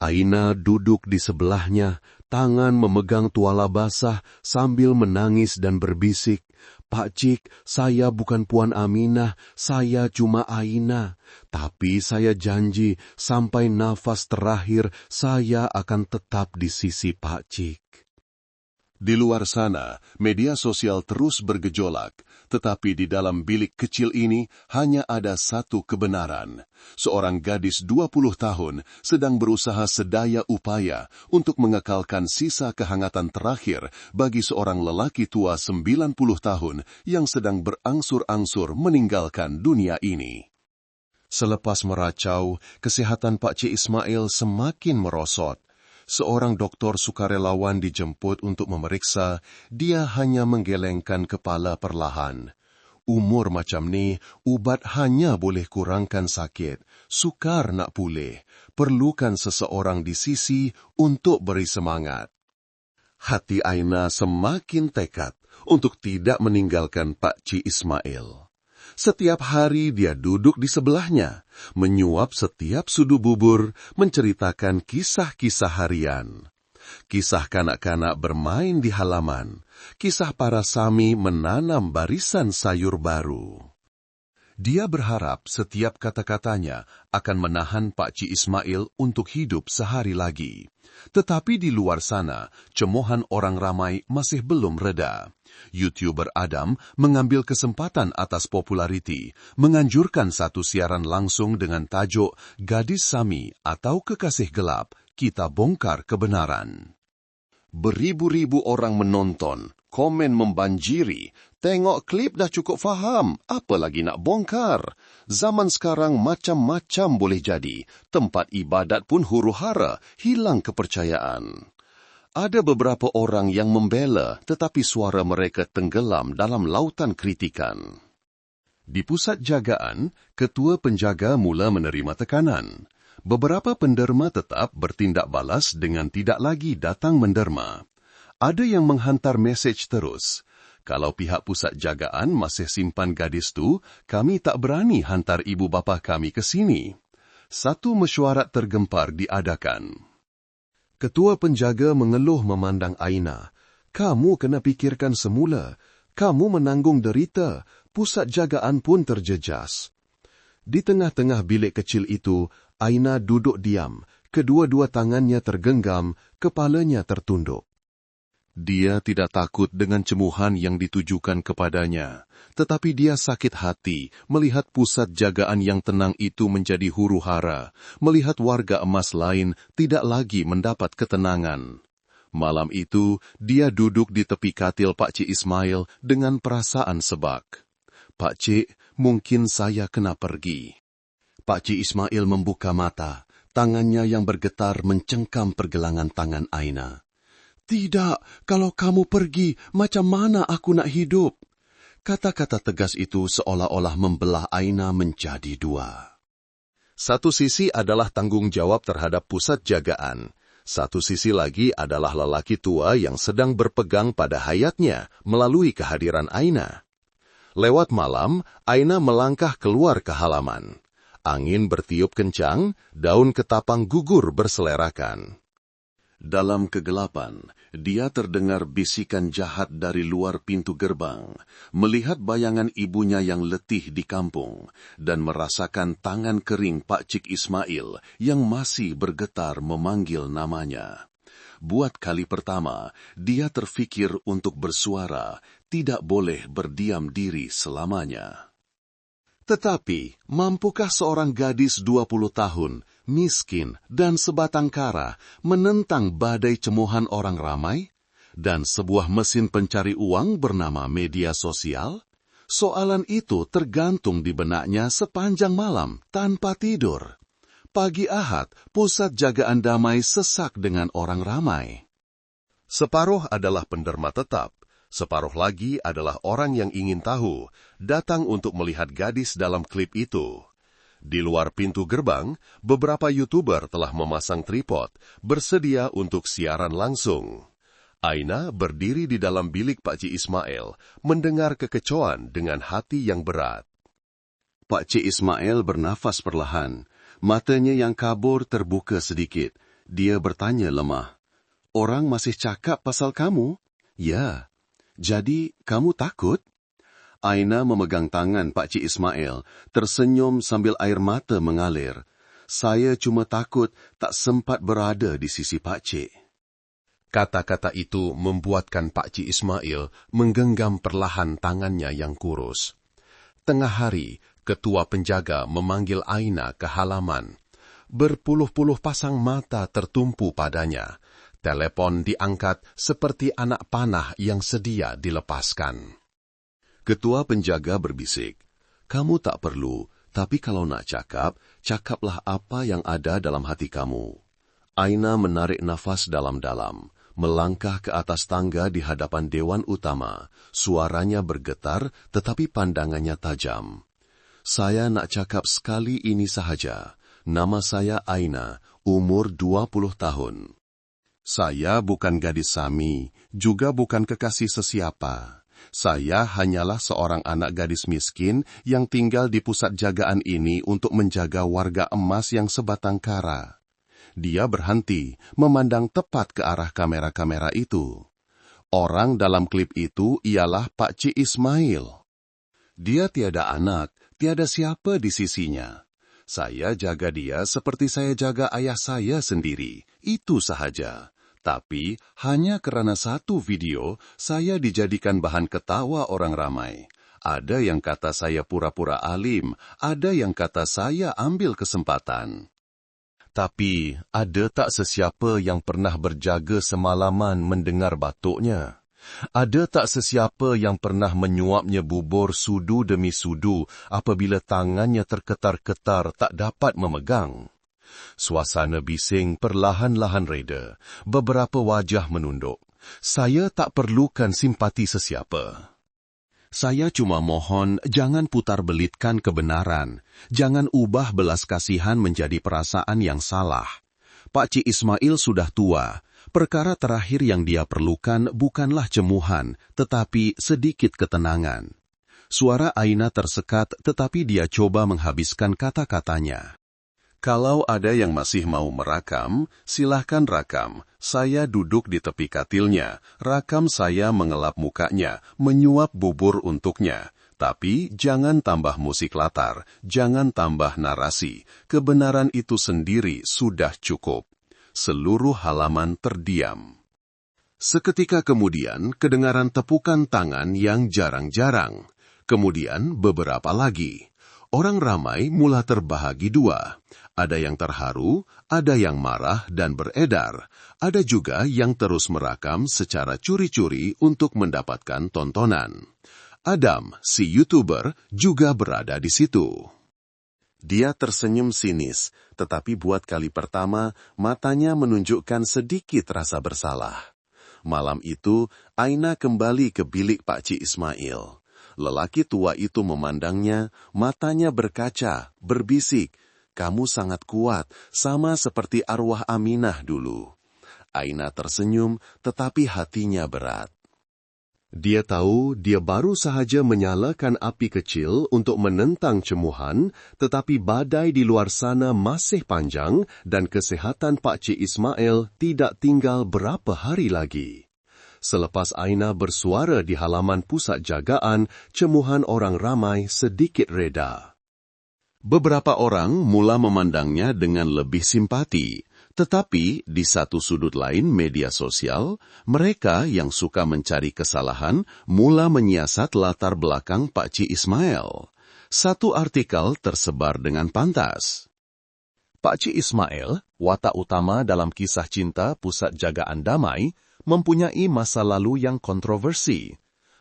Aina duduk di sebelahnya, tangan memegang tuala basah sambil menangis dan berbisik, "Pak Cik, saya bukan Puan Aminah, saya cuma Aina. Tapi saya janji, sampai nafas terakhir, saya akan tetap di sisi Pak Cik." Di luar sana, media sosial terus bergejolak, tetapi di dalam bilik kecil ini hanya ada satu kebenaran. Seorang gadis 20 tahun sedang berusaha sedaya upaya untuk mengekalkan sisa kehangatan terakhir bagi seorang lelaki tua 90 tahun yang sedang berangsur-angsur meninggalkan dunia ini. Selepas meracau, kesihatan Pak Cik Ismail semakin merosot. Seorang doktor sukarelawan dijemput untuk memeriksa, dia hanya menggelengkan kepala perlahan. Umur macam ni, ubat hanya boleh kurangkan sakit. Sukar nak pulih. Perlukan seseorang di sisi untuk beri semangat. Hati Aina semakin tekad untuk tidak meninggalkan Pak Cik Ismail. Setiap hari dia duduk di sebelahnya, menyuap setiap sudu bubur, menceritakan kisah-kisah harian. Kisah kanak-kanak bermain di halaman, kisah para sami menanam barisan sayur baru. Dia berharap setiap kata-katanya akan menahan Pak Cik Ismail untuk hidup sehari lagi. Tetapi di luar sana, cemohan orang ramai masih belum reda. YouTuber Adam mengambil kesempatan atas populariti, menganjurkan satu siaran langsung dengan tajuk Gadis Sami atau Kekasih Gelap, Kita Bongkar Kebenaran. Beribu-ribu orang menonton, komen membanjiri. Tengok klip dah cukup faham, apa lagi nak bongkar? Zaman sekarang macam-macam boleh jadi. Tempat ibadat pun huru-hara, hilang kepercayaan. Ada beberapa orang yang membela, tetapi suara mereka tenggelam dalam lautan kritikan. Di pusat jagaan, ketua penjaga mula menerima tekanan. Beberapa penderma tetap bertindak balas dengan tidak lagi datang menderma. Ada yang menghantar mesej terus. Kalau pihak pusat jagaan masih simpan gadis tu, kami tak berani hantar ibu bapa kami ke sini. Satu mesyuarat tergempar diadakan. Ketua penjaga mengeluh memandang Aina. Kamu kena fikirkan semula. Kamu menanggung derita. Pusat jagaan pun terjejas. Di tengah-tengah bilik kecil itu, Aina duduk diam. Kedua-dua tangannya tergenggam, kepalanya tertunduk. Dia tidak takut dengan cemuhan yang ditujukan kepadanya, tetapi dia sakit hati melihat pusat jagaan yang tenang itu menjadi huru-hara, melihat warga emas lain tidak lagi mendapat ketenangan. Malam itu, dia duduk di tepi katil Pak Cik Ismail dengan perasaan sebak. Pak Cik, mungkin saya kena pergi. Pak Cik Ismail membuka mata, tangannya yang bergetar mencengkam pergelangan tangan Aina. Tidak, kalau kamu pergi, macam mana aku nak hidup? Kata-kata tegas itu seolah-olah membelah Aina menjadi dua. Satu sisi adalah tanggung jawab terhadap pusat jagaan. Satu sisi lagi adalah lelaki tua yang sedang berpegang pada hayatnya melalui kehadiran Aina. Lewat malam, Aina melangkah keluar ke halaman. Angin bertiup kencang, daun ketapang gugur berselerakan. Dalam kegelapan, dia terdengar bisikan jahat dari luar pintu gerbang, melihat bayangan ibunya yang letih di kampung, dan merasakan tangan kering Pak Cik Ismail yang masih bergetar memanggil namanya. Buat kali pertama, dia terfikir untuk bersuara, tidak boleh berdiam diri selamanya. Tetapi, mampukah seorang gadis 20 tahun, miskin dan sebatang kara, menentang badai cemohan orang ramai? Dan sebuah mesin pencari uang bernama media sosial? Soalan itu tergantung di benaknya sepanjang malam, tanpa tidur. Pagi Ahad, pusat jagaan damai sesak dengan orang ramai. Separuh adalah penderma tetap. Separuh lagi adalah orang yang ingin tahu, datang untuk melihat gadis dalam klip itu. Di luar pintu gerbang, beberapa YouTuber telah memasang tripod, bersedia untuk siaran langsung. Aina berdiri di dalam bilik Pak Cik Ismail, mendengar kekecohan dengan hati yang berat. Pak Cik Ismail bernafas perlahan, matanya yang kabur terbuka sedikit. Dia bertanya lemah, "Orang masih cakap pasal kamu?" "Ya." "Jadi, kamu takut?" Aina memegang tangan Pak Cik Ismail, tersenyum sambil air mata mengalir. "Saya cuma takut tak sempat berada di sisi Pak Cik." Kata-kata itu membuatkan Pak Cik Ismail menggenggam perlahan tangannya yang kurus. Tengah hari, ketua penjaga memanggil Aina ke halaman. Berpuluh-puluh pasang mata tertumpu padanya. Telepon diangkat seperti anak panah yang sedia dilepaskan. Ketua penjaga berbisik, "Kamu tak perlu, tapi kalau nak cakap, cakaplah apa yang ada dalam hati kamu." Aina menarik nafas dalam-dalam, melangkah ke atas tangga di hadapan Dewan Utama. Suaranya bergetar, tetapi pandangannya tajam. Saya nak cakap sekali ini sahaja. Nama saya Aina, umur 20 tahun. Saya bukan gadis Sami, juga bukan kekasih sesiapa. Saya hanyalah seorang anak gadis miskin yang tinggal di pusat jagaan ini untuk menjaga warga emas yang sebatang kara. Dia berhenti, memandang tepat ke arah kamera-kamera itu. Orang dalam klip itu ialah Pak Cik Ismail. Dia tiada anak, tiada siapa di sisinya. Saya jaga dia seperti saya jaga ayah saya sendiri, itu sahaja. Tapi, hanya kerana satu video, saya dijadikan bahan ketawa orang ramai. Ada yang kata saya pura-pura alim, ada yang kata saya ambil kesempatan. Tapi, ada tak sesiapa yang pernah berjaga semalaman mendengar batuknya? Ada tak sesiapa yang pernah menyuapnya bubur sudu demi sudu apabila tangannya terketar-ketar tak dapat memegang? Suasana bising perlahan-lahan reda. Beberapa wajah menunduk. Saya tak perlukan simpati sesiapa. Saya cuma mohon jangan putar belitkan kebenaran. Jangan ubah belas kasihan menjadi perasaan yang salah. Pak Cik Ismail sudah tua. Perkara terakhir yang dia perlukan bukanlah cemuhan, tetapi sedikit ketenangan. Suara Aina tersekat, tetapi dia coba menghabiskan kata-katanya. Kalau ada yang masih mau merakam, silahkan rakam. Saya duduk di tepi katilnya. Rakam saya mengelap mukanya, menyuap bubur untuknya. Tapi jangan tambah musik latar, jangan tambah narasi. Kebenaran itu sendiri sudah cukup. Seluruh halaman terdiam. Seketika kemudian, kedengaran tepukan tangan yang jarang-jarang. Kemudian beberapa lagi. Orang ramai mula terbahagi dua. Ada yang terharu, ada yang marah dan beredar. Ada juga yang terus merakam secara curi-curi untuk mendapatkan tontonan. Adam, si YouTuber, juga berada di situ. Dia tersenyum sinis, tetapi buat kali pertama, matanya menunjukkan sedikit rasa bersalah. Malam itu, Aina kembali ke bilik Pak Cik Ismail. Lelaki tua itu memandangnya, matanya berkaca, berbisik, "Kamu sangat kuat, sama seperti arwah Aminah dulu." Aina tersenyum, tetapi hatinya berat. Dia tahu dia baru sahaja menyalakan api kecil untuk menentang cemuhan, tetapi badai di luar sana masih panjang dan kesihatan Pak Cik Ismail tidak tinggal berapa hari lagi. Selepas Aina bersuara di halaman pusat jagaan, cemuhan orang ramai sedikit reda. Beberapa orang mula memandangnya dengan lebih simpati. Tetapi di satu sudut lain media sosial, mereka yang suka mencari kesalahan mula menyiasat latar belakang Pak Cik Ismail. Satu artikel tersebar dengan pantas. Pak Cik Ismail, watak utama dalam kisah cinta Pusat Jagaan Damai, mempunyai masa lalu yang kontroversi.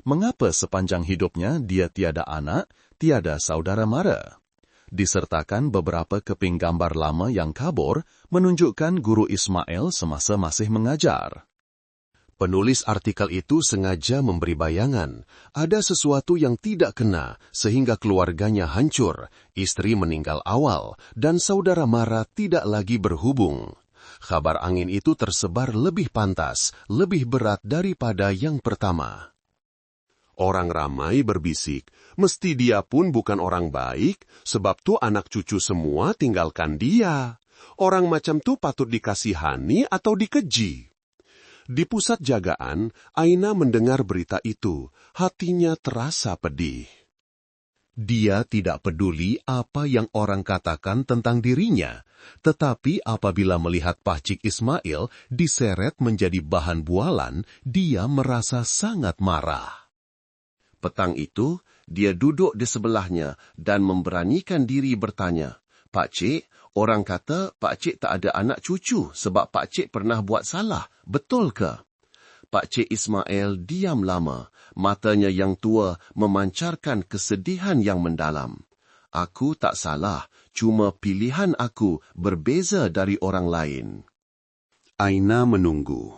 Mengapa sepanjang hidupnya dia tiada anak, tiada saudara mara? Disertakan beberapa keping gambar lama yang kabur menunjukkan guru Ismail semasa masih mengajar. Penulis artikel itu sengaja memberi bayangan, ada sesuatu yang tidak kena sehingga keluarganya hancur, istri meninggal awal, dan saudara mara tidak lagi berhubung. Kabar angin itu tersebar lebih pantas, lebih berat daripada yang pertama. Orang ramai berbisik, mesti dia pun bukan orang baik, sebab tu anak cucu semua tinggalkan dia. Orang macam tu patut dikasihani atau dikeji. Di pusat jagaan, Aina mendengar berita itu, hatinya terasa pedih. Dia tidak peduli apa yang orang katakan tentang dirinya, tetapi apabila melihat Pak Cik Ismail diseret menjadi bahan bualan, dia merasa sangat marah. Petang itu, dia duduk di sebelahnya dan memberanikan diri bertanya, "Pak Cik, orang kata Pak Cik tak ada anak cucu sebab Pak Cik pernah buat salah, betul ke?" Pak Cik Ismail diam lama, matanya yang tua memancarkan kesedihan yang mendalam. "Aku tak salah, cuma pilihan aku berbeza dari orang lain." Aina menunggu.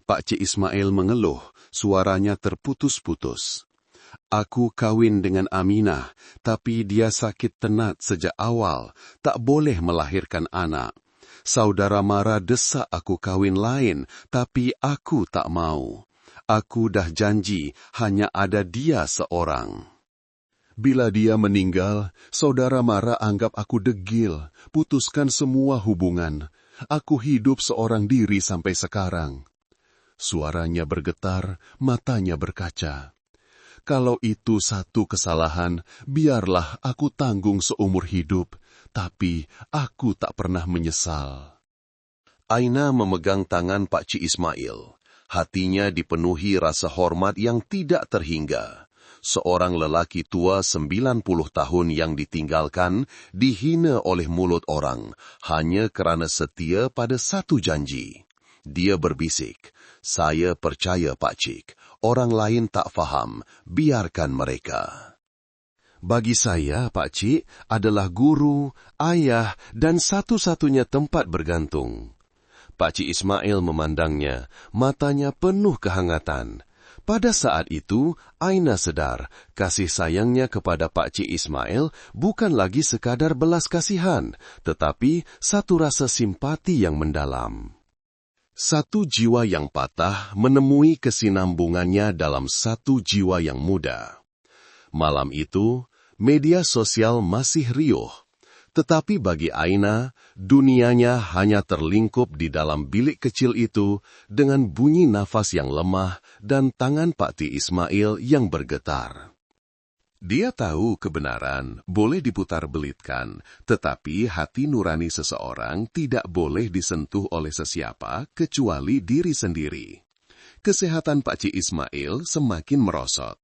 Pak Cik Ismail mengeluh, suaranya terputus-putus. Aku kawin dengan Aminah, tapi dia sakit tenat sejak awal, tak boleh melahirkan anak. Saudara Mara desak aku kawin lain, tapi aku tak mau. Aku dah janji, hanya ada dia seorang. Bila dia meninggal, saudara Mara anggap aku degil, putuskan semua hubungan. Aku hidup seorang diri sampai sekarang. Suaranya bergetar, matanya berkaca. Kalau itu satu kesalahan, biarlah aku tanggung seumur hidup, tapi aku tak pernah menyesal. Aina memegang tangan Pak Cik Ismail. Hatinya dipenuhi rasa hormat yang tidak terhingga. Seorang lelaki tua 90 tahun yang ditinggalkan, dihina oleh mulut orang, hanya kerana setia pada satu janji. Dia berbisik, "Saya percaya Pak Cik, orang lain tak faham, biarkan mereka." Bagi saya, Pak Cik adalah guru, ayah, dan satu-satunya tempat bergantung. Pak Cik Ismail memandangnya, matanya penuh kehangatan. Pada saat itu, Aina sedar kasih sayangnya kepada Pak Cik Ismail bukan lagi sekadar belas kasihan, tetapi satu rasa simpati yang mendalam. Satu jiwa yang patah menemui kesinambungannya dalam satu jiwa yang muda. Malam itu, media sosial masih riuh. Tetapi bagi Aina, dunianya hanya terlingkup di dalam bilik kecil itu dengan bunyi nafas yang lemah dan tangan Pak Cik Ismail yang bergetar. Dia tahu kebenaran boleh diputar-belitkan, tetapi hati nurani seseorang tidak boleh disentuh oleh sesiapa kecuali diri sendiri. Kesehatan Pak Cik Ismail semakin merosot.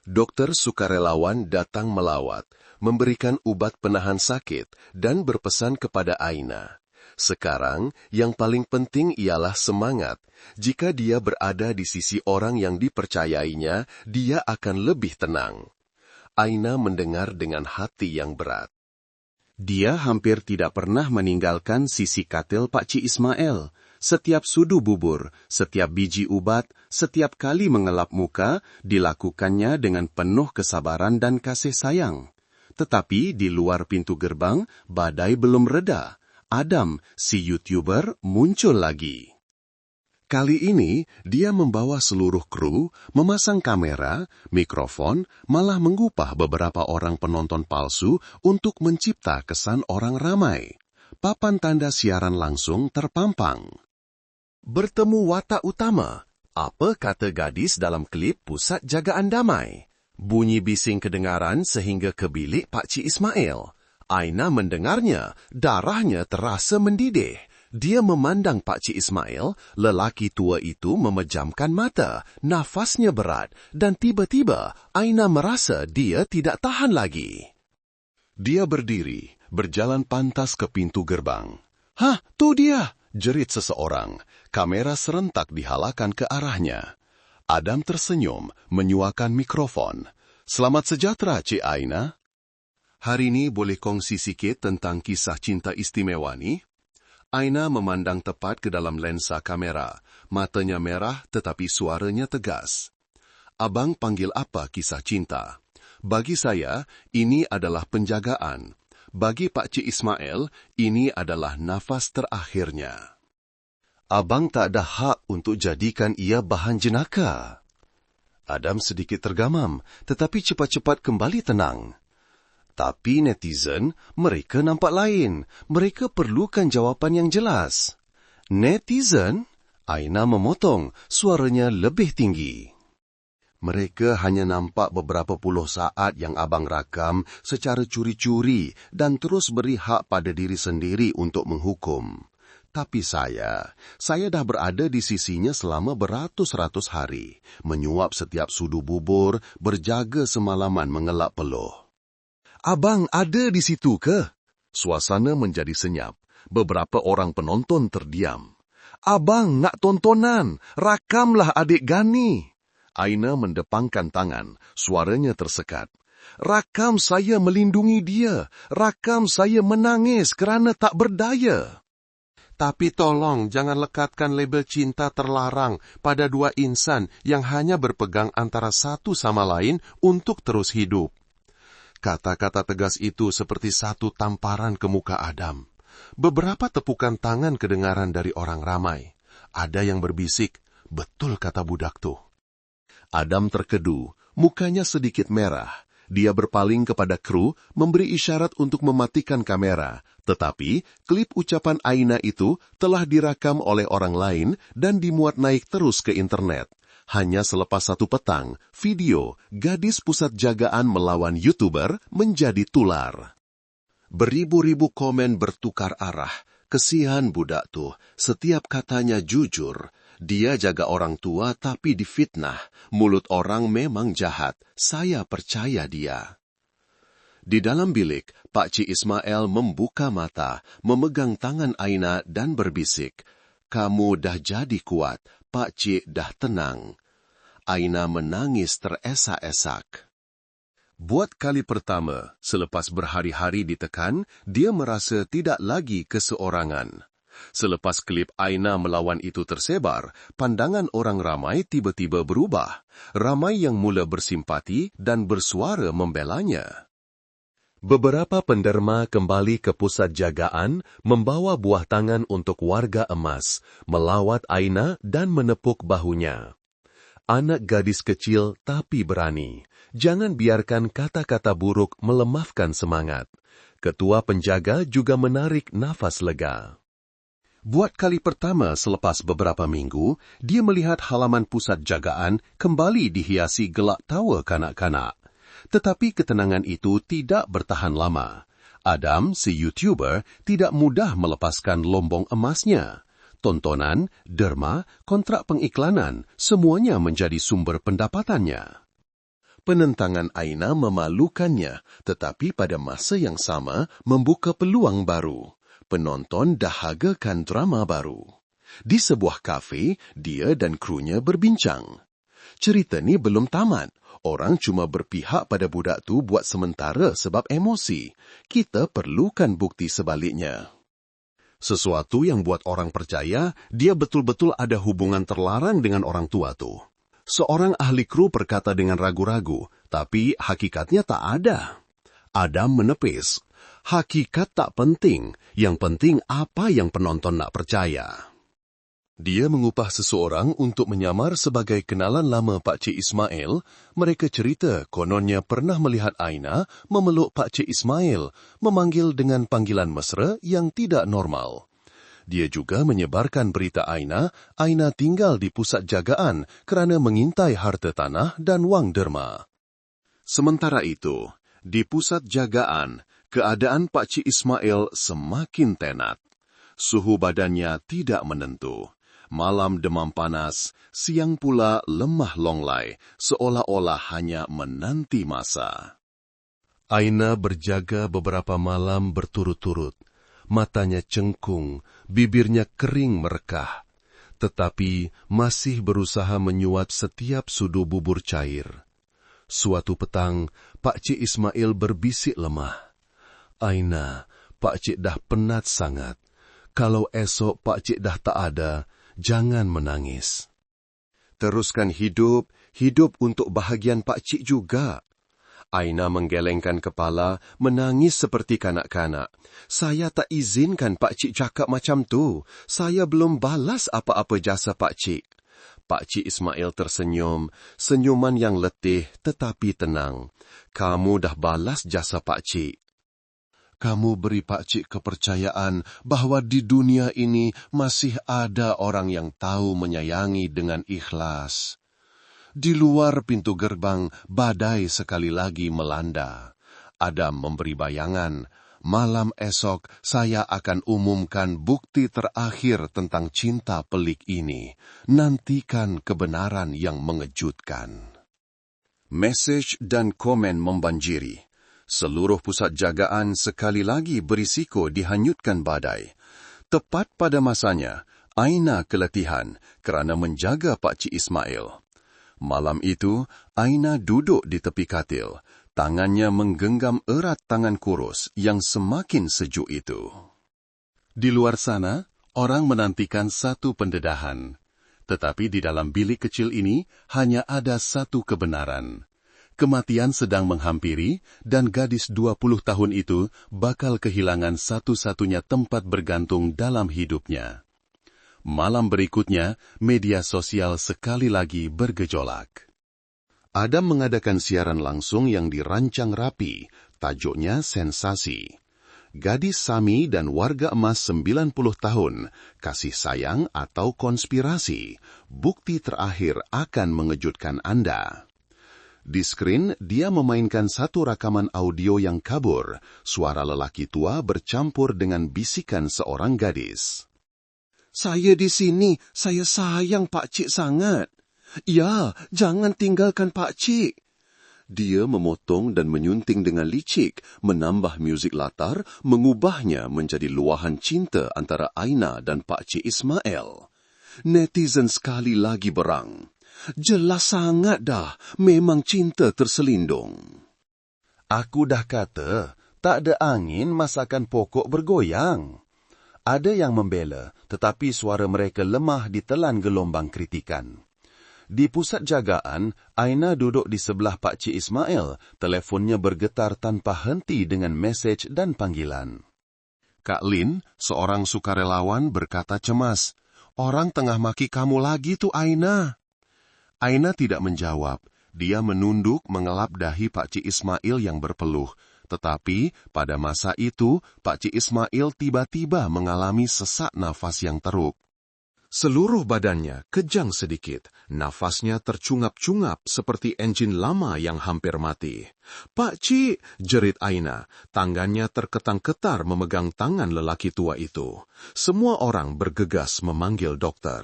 Dokter sukarelawan datang melawat, memberikan ubat penahan sakit dan berpesan kepada Aina. Sekarang, yang paling penting ialah semangat. Jika dia berada di sisi orang yang dipercayainya, dia akan lebih tenang. Aina mendengar dengan hati yang berat. Dia hampir tidak pernah meninggalkan sisi katil Pak Cik Ismail. Setiap sudu bubur, setiap biji ubat, setiap kali mengelap muka, dilakukannya dengan penuh kesabaran dan kasih sayang. Tetapi di luar pintu gerbang, badai belum reda. Adam, si YouTuber, muncul lagi. Kali ini, dia membawa seluruh kru, memasang kamera, mikrofon, malah mengupah beberapa orang penonton palsu untuk mencipta kesan orang ramai. Papan tanda siaran langsung terpampang. Bertemu watak utama. Apa kata gadis dalam klip Pusat Jagaan Damai? Bunyi bising kedengaran sehingga ke bilik Pak Cik Ismail. Aina mendengarnya, darahnya terasa mendidih. Dia memandang Pak Cik Ismail, lelaki tua itu memejamkan mata, nafasnya berat, dan tiba-tiba Aina merasa dia tidak tahan lagi. Dia berdiri, berjalan pantas ke pintu gerbang. "Hah, tu dia!" jerit seseorang. Kamera serentak dihalakan ke arahnya. Adam tersenyum, menyuakan mikrofon. "Selamat sejahtera, Cik Aina. Hari ini boleh kongsi sikit tentang kisah cinta istimewa ni?" Aina memandang tepat ke dalam lensa kamera. Matanya merah tetapi suaranya tegas. "Abang panggil apa kisah cinta? Bagi saya, ini adalah penjagaan. Bagi Pak Cik Ismail, ini adalah nafas terakhirnya. Abang tak ada hak untuk jadikan ia bahan jenaka." Adam sedikit tergamam, tetapi cepat-cepat kembali tenang. Tapi netizen, mereka nampak lain. Mereka perlukan jawapan yang jelas. "Netizen?" Aina memotong, suaranya lebih tinggi. "Mereka hanya nampak beberapa puluh saat yang abang rakam secara curi-curi dan terus beri hak pada diri sendiri untuk menghukum. Tapi saya dah berada di sisinya selama beratus-ratus hari, menyuap setiap sudu bubur, berjaga semalaman mengelak peluh." "Abang ada di situ ke?" Suasana menjadi senyap. Beberapa orang penonton terdiam. "Abang nak tontonan, rakamlah adik Gani." Aina mendepangkan tangan, suaranya tersekat. "Rakam saya melindungi dia, rakam saya menangis kerana tak berdaya." Tapi tolong jangan lekatkan label cinta terlarang pada dua insan yang hanya berpegang antara satu sama lain untuk terus hidup. Kata-kata tegas itu seperti satu tamparan ke muka Adam. Beberapa tepukan tangan kedengaran dari orang ramai. Ada yang berbisik, betul kata budak tuh. Adam terkedu, mukanya sedikit merah. Dia berpaling kepada kru, memberi isyarat untuk mematikan kamera. Tetapi, klip ucapan Aina itu telah direkam oleh orang lain dan dimuat naik terus ke internet. Hanya selepas satu petang, video gadis pusat jagaan melawan YouTuber menjadi tular. Beribu-ribu komen bertukar arah. Kesian budak tuh, setiap katanya jujur. Dia jaga orang tua tapi difitnah. Mulut orang memang jahat. Saya percaya dia. Di dalam bilik, Pak Cik Ismail membuka mata, memegang tangan Aina dan berbisik, "Kamu dah jadi kuat, Pak Cik dah tenang." Aina menangis teresak-esak. Buat kali pertama, selepas berhari-hari ditekan, dia merasa tidak lagi keseorangan. Selepas klip Aina melawan itu tersebar, pandangan orang ramai tiba-tiba berubah. Ramai yang mula bersimpati dan bersuara membelanya. Beberapa penderma kembali ke pusat jagaan, membawa buah tangan untuk warga emas, melawat Aina dan menepuk bahunya. Anak gadis kecil tapi berani. Jangan biarkan kata-kata buruk melemahkan semangat. Ketua penjaga juga menarik nafas lega. Buat kali pertama selepas beberapa minggu, dia melihat halaman pusat jagaan kembali dihiasi gelak tawa kanak-kanak. Tetapi ketenangan itu tidak bertahan lama. Adam, si YouTuber, tidak mudah melepaskan lombong emasnya. Tontonan, derma, kontrak pengiklanan, semuanya menjadi sumber pendapatannya. Penentangan Aina memalukannya, tetapi pada masa yang sama membuka peluang baru. Penonton dahagakan drama baru. Di sebuah kafe, dia dan krunya berbincang. Cerita ni belum tamat. Orang cuma berpihak pada budak tu buat sementara sebab emosi. Kita perlukan bukti sebaliknya. Sesuatu yang buat orang percaya, dia betul-betul ada hubungan terlarang dengan orang tua tu. Seorang ahli kru berkata dengan ragu-ragu, tapi hakikatnya tak ada. Adam menepis, hakikat tak penting, yang penting apa yang penonton nak percaya. Dia mengupah seseorang untuk menyamar sebagai kenalan lama Pak Cik Ismail. Mereka cerita kononnya pernah melihat Aina memeluk Pak Cik Ismail, memanggil dengan panggilan mesra yang tidak normal. Dia juga menyebarkan berita Aina tinggal di pusat jagaan kerana mengintai harta tanah dan wang derma. Sementara itu, di pusat jagaan, keadaan Pak Cik Ismail semakin tenat. Suhu badannya tidak menentu. Malam demam panas, siang pula lemah longlai, seolah-olah hanya menanti masa. Aina berjaga beberapa malam berturut-turut. Matanya cengkung, bibirnya kering merekah. Tetapi masih berusaha menyuap setiap sudu bubur cair. Suatu petang, Pak Cik Ismail berbisik lemah. "Aina, Pak Cik dah penat sangat. Kalau esok Pak Cik dah tak ada, jangan menangis. Teruskan hidup untuk bahagian Pak Cik juga." Aina menggelengkan kepala, menangis seperti kanak-kanak. "Saya tak izinkan Pak Cik cakap macam tu. Saya belum balas apa-apa jasa Pak Cik." Pak Cik Ismail tersenyum, senyuman yang letih tetapi tenang. "Kamu dah balas jasa Pak Cik. Kamu beri Pak Cik kepercayaan bahawa di dunia ini masih ada orang yang tahu menyayangi dengan ikhlas. Di luar pintu gerbang, badai sekali lagi melanda. Adam memberi bayangan, malam esok saya akan umumkan bukti terakhir tentang cinta pelik ini. Nantikan kebenaran yang mengejutkan." Mesej dan komen membanjiri. Seluruh pusat jagaan sekali lagi berisiko dihanyutkan badai. Tepat pada masanya, Aina keletihan kerana menjaga Pak Cik Ismail. Malam itu, Aina duduk di tepi katil. Tangannya menggenggam erat tangan kurus yang semakin sejuk itu. Di luar sana, Orang menantikan satu pendedahan. Tetapi di dalam bilik kecil ini hanya ada satu kebenaran. Kematian sedang menghampiri dan gadis 20 tahun itu bakal kehilangan satu-satunya tempat bergantung dalam hidupnya. Malam berikutnya, media sosial sekali lagi bergejolak. Adam mengadakan siaran langsung yang dirancang rapi, tajuknya sensasi. Gadis Sami dan warga emas 90 tahun, kasih sayang atau konspirasi, bukti terakhir akan mengejutkan Anda. Di skrin, dia memainkan satu rakaman audio yang kabur, suara lelaki tua bercampur dengan bisikan seorang gadis. Saya di sini, saya sayang Pak Cik sangat. Ya, jangan tinggalkan Pak Cik. Dia memotong dan menyunting dengan licik, menambah muzik latar, mengubahnya menjadi luahan cinta antara Aina dan Pak Cik Ismail. Netizen sekali lagi berang. Jelas sangat dah, memang cinta terselindung. Aku dah kata, tak ada angin masakan pokok bergoyang. Ada yang membela, tetapi suara mereka lemah ditelan gelombang kritikan. Di pusat jagaan, Aina duduk di sebelah Pak Cik Ismail. Telefonnya bergetar tanpa henti dengan mesej dan panggilan. Kak Lin, seorang sukarelawan, berkata cemas, "Orang tengah maki kamu lagi tuh, Aina." Aina tidak menjawab. Dia menunduk mengelap dahi Pak Cik Ismail yang berpeluh. Tetapi pada masa itu, Pak Cik Ismail tiba-tiba mengalami sesak nafas yang teruk. Seluruh badannya kejang sedikit, nafasnya tercungap-cungap seperti enjin lama yang hampir mati. "Pak Cik," jerit Aina, tangannya terketang-ketar memegang tangan lelaki tua itu. Semua orang bergegas memanggil dokter.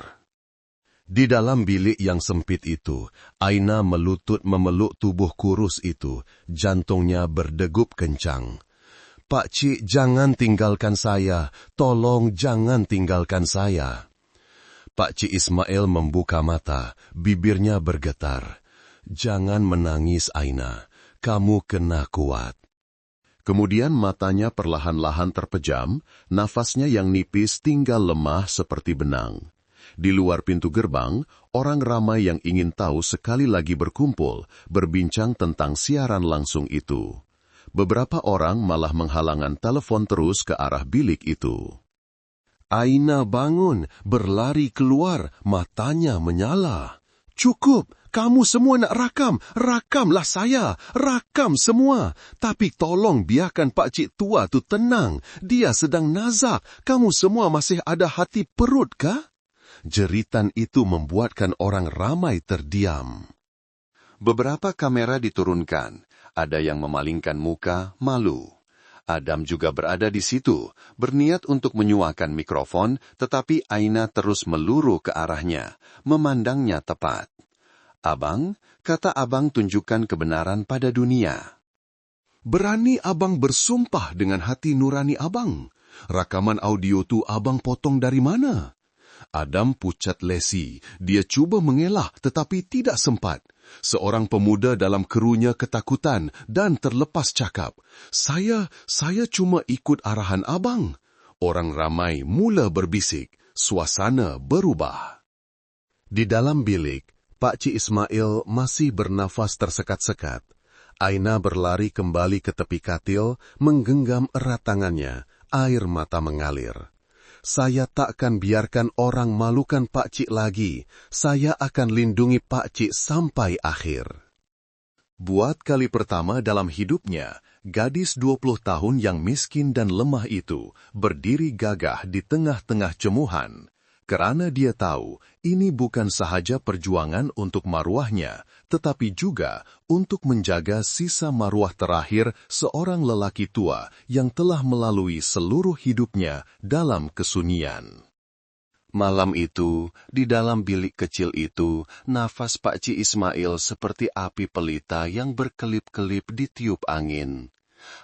Di dalam bilik yang sempit itu, Aina melutut memeluk tubuh kurus itu, jantungnya berdegup kencang. "Pak Cik, jangan tinggalkan saya, tolong jangan tinggalkan saya." Pak Cik Ismail membuka mata, bibirnya bergetar. "Jangan menangis, Aina. Kamu kena kuat." Kemudian matanya perlahan-lahan terpejam, nafasnya yang nipis tinggal lemah seperti benang. Di luar pintu gerbang, orang ramai yang ingin tahu sekali lagi berkumpul, berbincang tentang siaran langsung itu. Beberapa orang malah menghalangan telepon terus ke arah bilik itu. Aina bangun, berlari keluar, matanya menyala. "Cukup, kamu semua nak rakam, rakamlah saya, rakam semua. Tapi tolong biarkan Pak Cik tua tu tenang, dia sedang nazak, kamu semua masih ada hati perut kah?" Jeritan itu membuatkan orang ramai terdiam. Beberapa kamera diturunkan, ada yang memalingkan muka, malu. Adam juga berada di situ, berniat untuk menyuakan mikrofon, tetapi Aina terus meluruh ke arahnya, memandangnya tepat. "Abang," kata abang, "tunjukkan kebenaran pada dunia." "Berani abang bersumpah dengan hati nurani abang? Rakaman audio tu abang potong dari mana?" Adam pucat lesi. Dia cuba mengelak tetapi tidak sempat. Seorang pemuda dalam kerunya ketakutan dan terlepas cakap, Saya cuma ikut arahan abang." Orang ramai mula berbisik. Suasana berubah. Di dalam bilik, Pak Cik Ismail masih bernafas tersekat-sekat. Aina berlari kembali ke tepi katil, menggenggam erat tangannya, air mata mengalir. "Saya takkan biarkan orang malukan Pak Cik lagi. Saya akan lindungi Pak Cik sampai akhir." Buat kali pertama dalam hidupnya, gadis 20 tahun yang miskin dan lemah itu berdiri gagah di tengah-tengah jemuhan. Kerana dia tahu, ini bukan sahaja perjuangan untuk maruahnya, tetapi juga untuk menjaga sisa maruah terakhir seorang lelaki tua yang telah melalui seluruh hidupnya dalam kesunyian. Malam itu, di dalam bilik kecil itu, nafas Pak Cik Ismail seperti api pelita yang berkelip-kelip ditiup angin.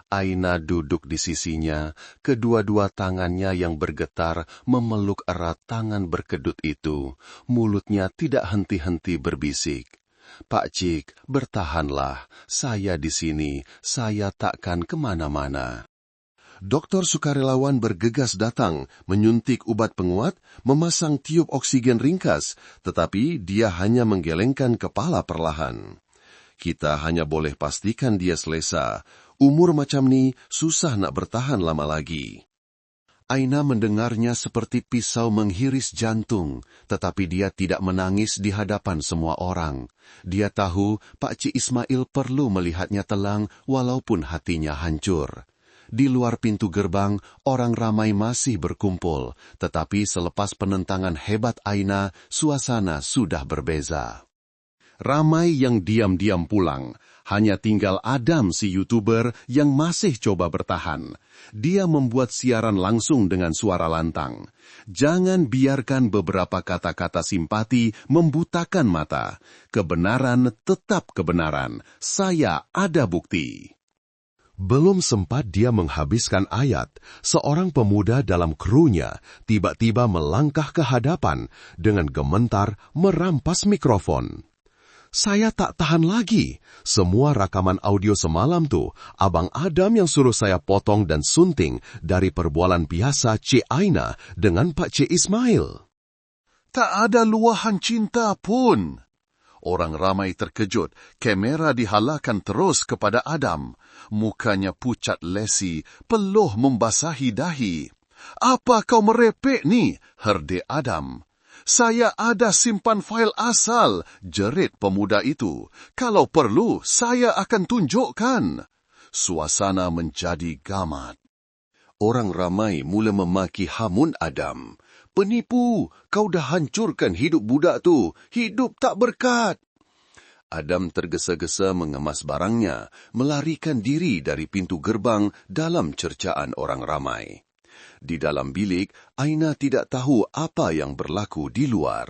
Aina duduk di sisinya, kedua-dua tangannya yang bergetar memeluk erat tangan berkedut itu. Mulutnya tidak henti-henti berbisik, "Pak Cik, bertahanlah, saya di sini, saya takkan kemana-mana." Doktor sukarelawan bergegas datang, menyuntik ubat penguat, memasang tiup oksigen ringkas, tetapi dia hanya menggelengkan kepala perlahan. Kita hanya boleh pastikan dia selesa. Umur macam ni susah nak bertahan lama lagi. Aina mendengarnya seperti pisau menghiris jantung, tetapi dia tidak menangis di hadapan semua orang. Dia tahu Pak Cik Ismail perlu melihatnya telang walaupun hatinya hancur. Di luar pintu gerbang, orang ramai masih berkumpul, tetapi selepas penentangan hebat Aina, suasana sudah berbeza. Ramai yang diam-diam pulang. Hanya tinggal Adam si YouTuber yang masih coba bertahan. Dia membuat siaran langsung dengan suara lantang. Jangan biarkan beberapa kata-kata simpati membutakan mata. Kebenaran tetap kebenaran. Saya ada bukti. Belum sempat dia menghabiskan ayat, seorang pemuda dalam krunya tiba-tiba melangkah ke hadapan dengan gementar merampas mikrofon. Saya tak tahan lagi. Semua rakaman audio semalam tu, Abang Adam yang suruh saya potong dan sunting dari perbualan biasa Cik Aina dengan Pak Cik Ismail. Tak ada luahan cinta pun. Orang ramai terkejut. Kamera dihalakkan terus kepada Adam. Mukanya pucat lesi, peluh membasahi dahi. Apa kau merepek ni? Herde Adam. Saya ada simpan fail asal, jerit pemuda itu. Kalau perlu, saya akan tunjukkan. Suasana menjadi gamat. Orang ramai mula memaki hamun Adam. Penipu, kau dah hancurkan hidup budak tu. Hidup tak berkat. Adam tergesa-gesa mengemas barangnya, melarikan diri dari pintu gerbang dalam cercaan orang ramai. Di dalam bilik, Aina tidak tahu apa yang berlaku di luar.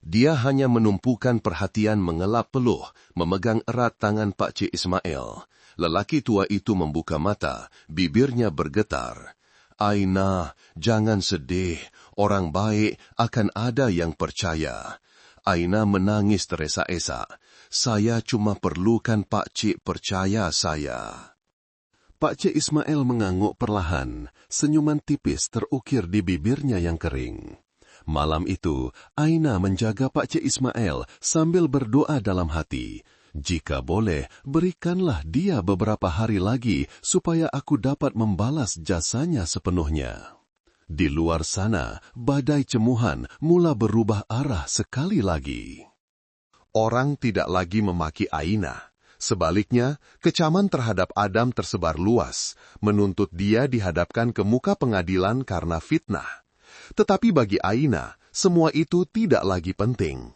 Dia hanya menumpukan perhatian mengelap peluh, memegang erat tangan Pak Cik Ismail. Lelaki tua itu membuka mata, bibirnya bergetar. Aina, jangan sedih. Orang baik akan ada yang percaya. Aina menangis teresa-esa. Saya cuma perlukan Pak Cik percaya saya. Pak Cik Ismail mengangguk perlahan. Senyuman tipis terukir di bibirnya yang kering. Malam itu, Aina menjaga Pak Cik Ismail sambil berdoa dalam hati. Jika boleh, berikanlah dia beberapa hari lagi supaya aku dapat membalas jasanya sepenuhnya. Di luar sana, badai cemuhan mula berubah arah sekali lagi. Orang tidak lagi memaki Aina. Sebaliknya, kecaman terhadap Adam tersebar luas, menuntut dia dihadapkan ke muka pengadilan karena fitnah. Tetapi bagi Aina, semua itu tidak lagi penting.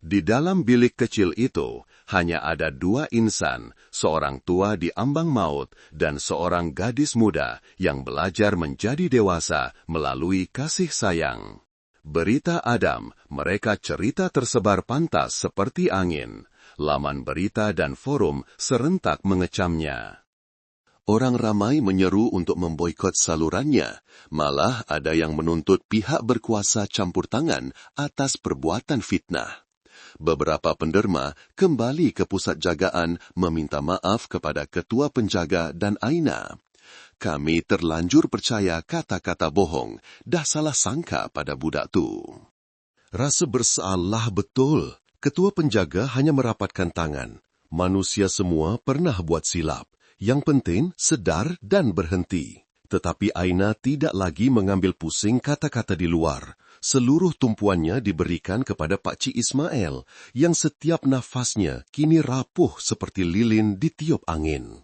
Di dalam bilik kecil itu, hanya ada dua insan, seorang tua di ambang maut dan seorang gadis muda yang belajar menjadi dewasa melalui kasih sayang. Berita Adam, mereka cerita tersebar pantas seperti angin. Laman berita dan forum serentak mengecamnya. Orang ramai menyeru untuk memboikot salurannya. Malah ada yang menuntut pihak berkuasa campur tangan atas perbuatan fitnah. Beberapa penderma kembali ke pusat jagaan meminta maaf kepada ketua penjaga dan Aina. Kami terlanjur percaya kata-kata bohong, dah salah sangka pada budak tu. Rasa bersalah betul. Ketua penjaga hanya merapatkan tangan. Manusia semua pernah buat silap. Yang penting sedar dan berhenti. Tetapi Aina tidak lagi mengambil pusing kata-kata di luar. Seluruh tumpuannya diberikan kepada Pak Cik Ismail, yang setiap nafasnya kini rapuh seperti lilin ditiup angin.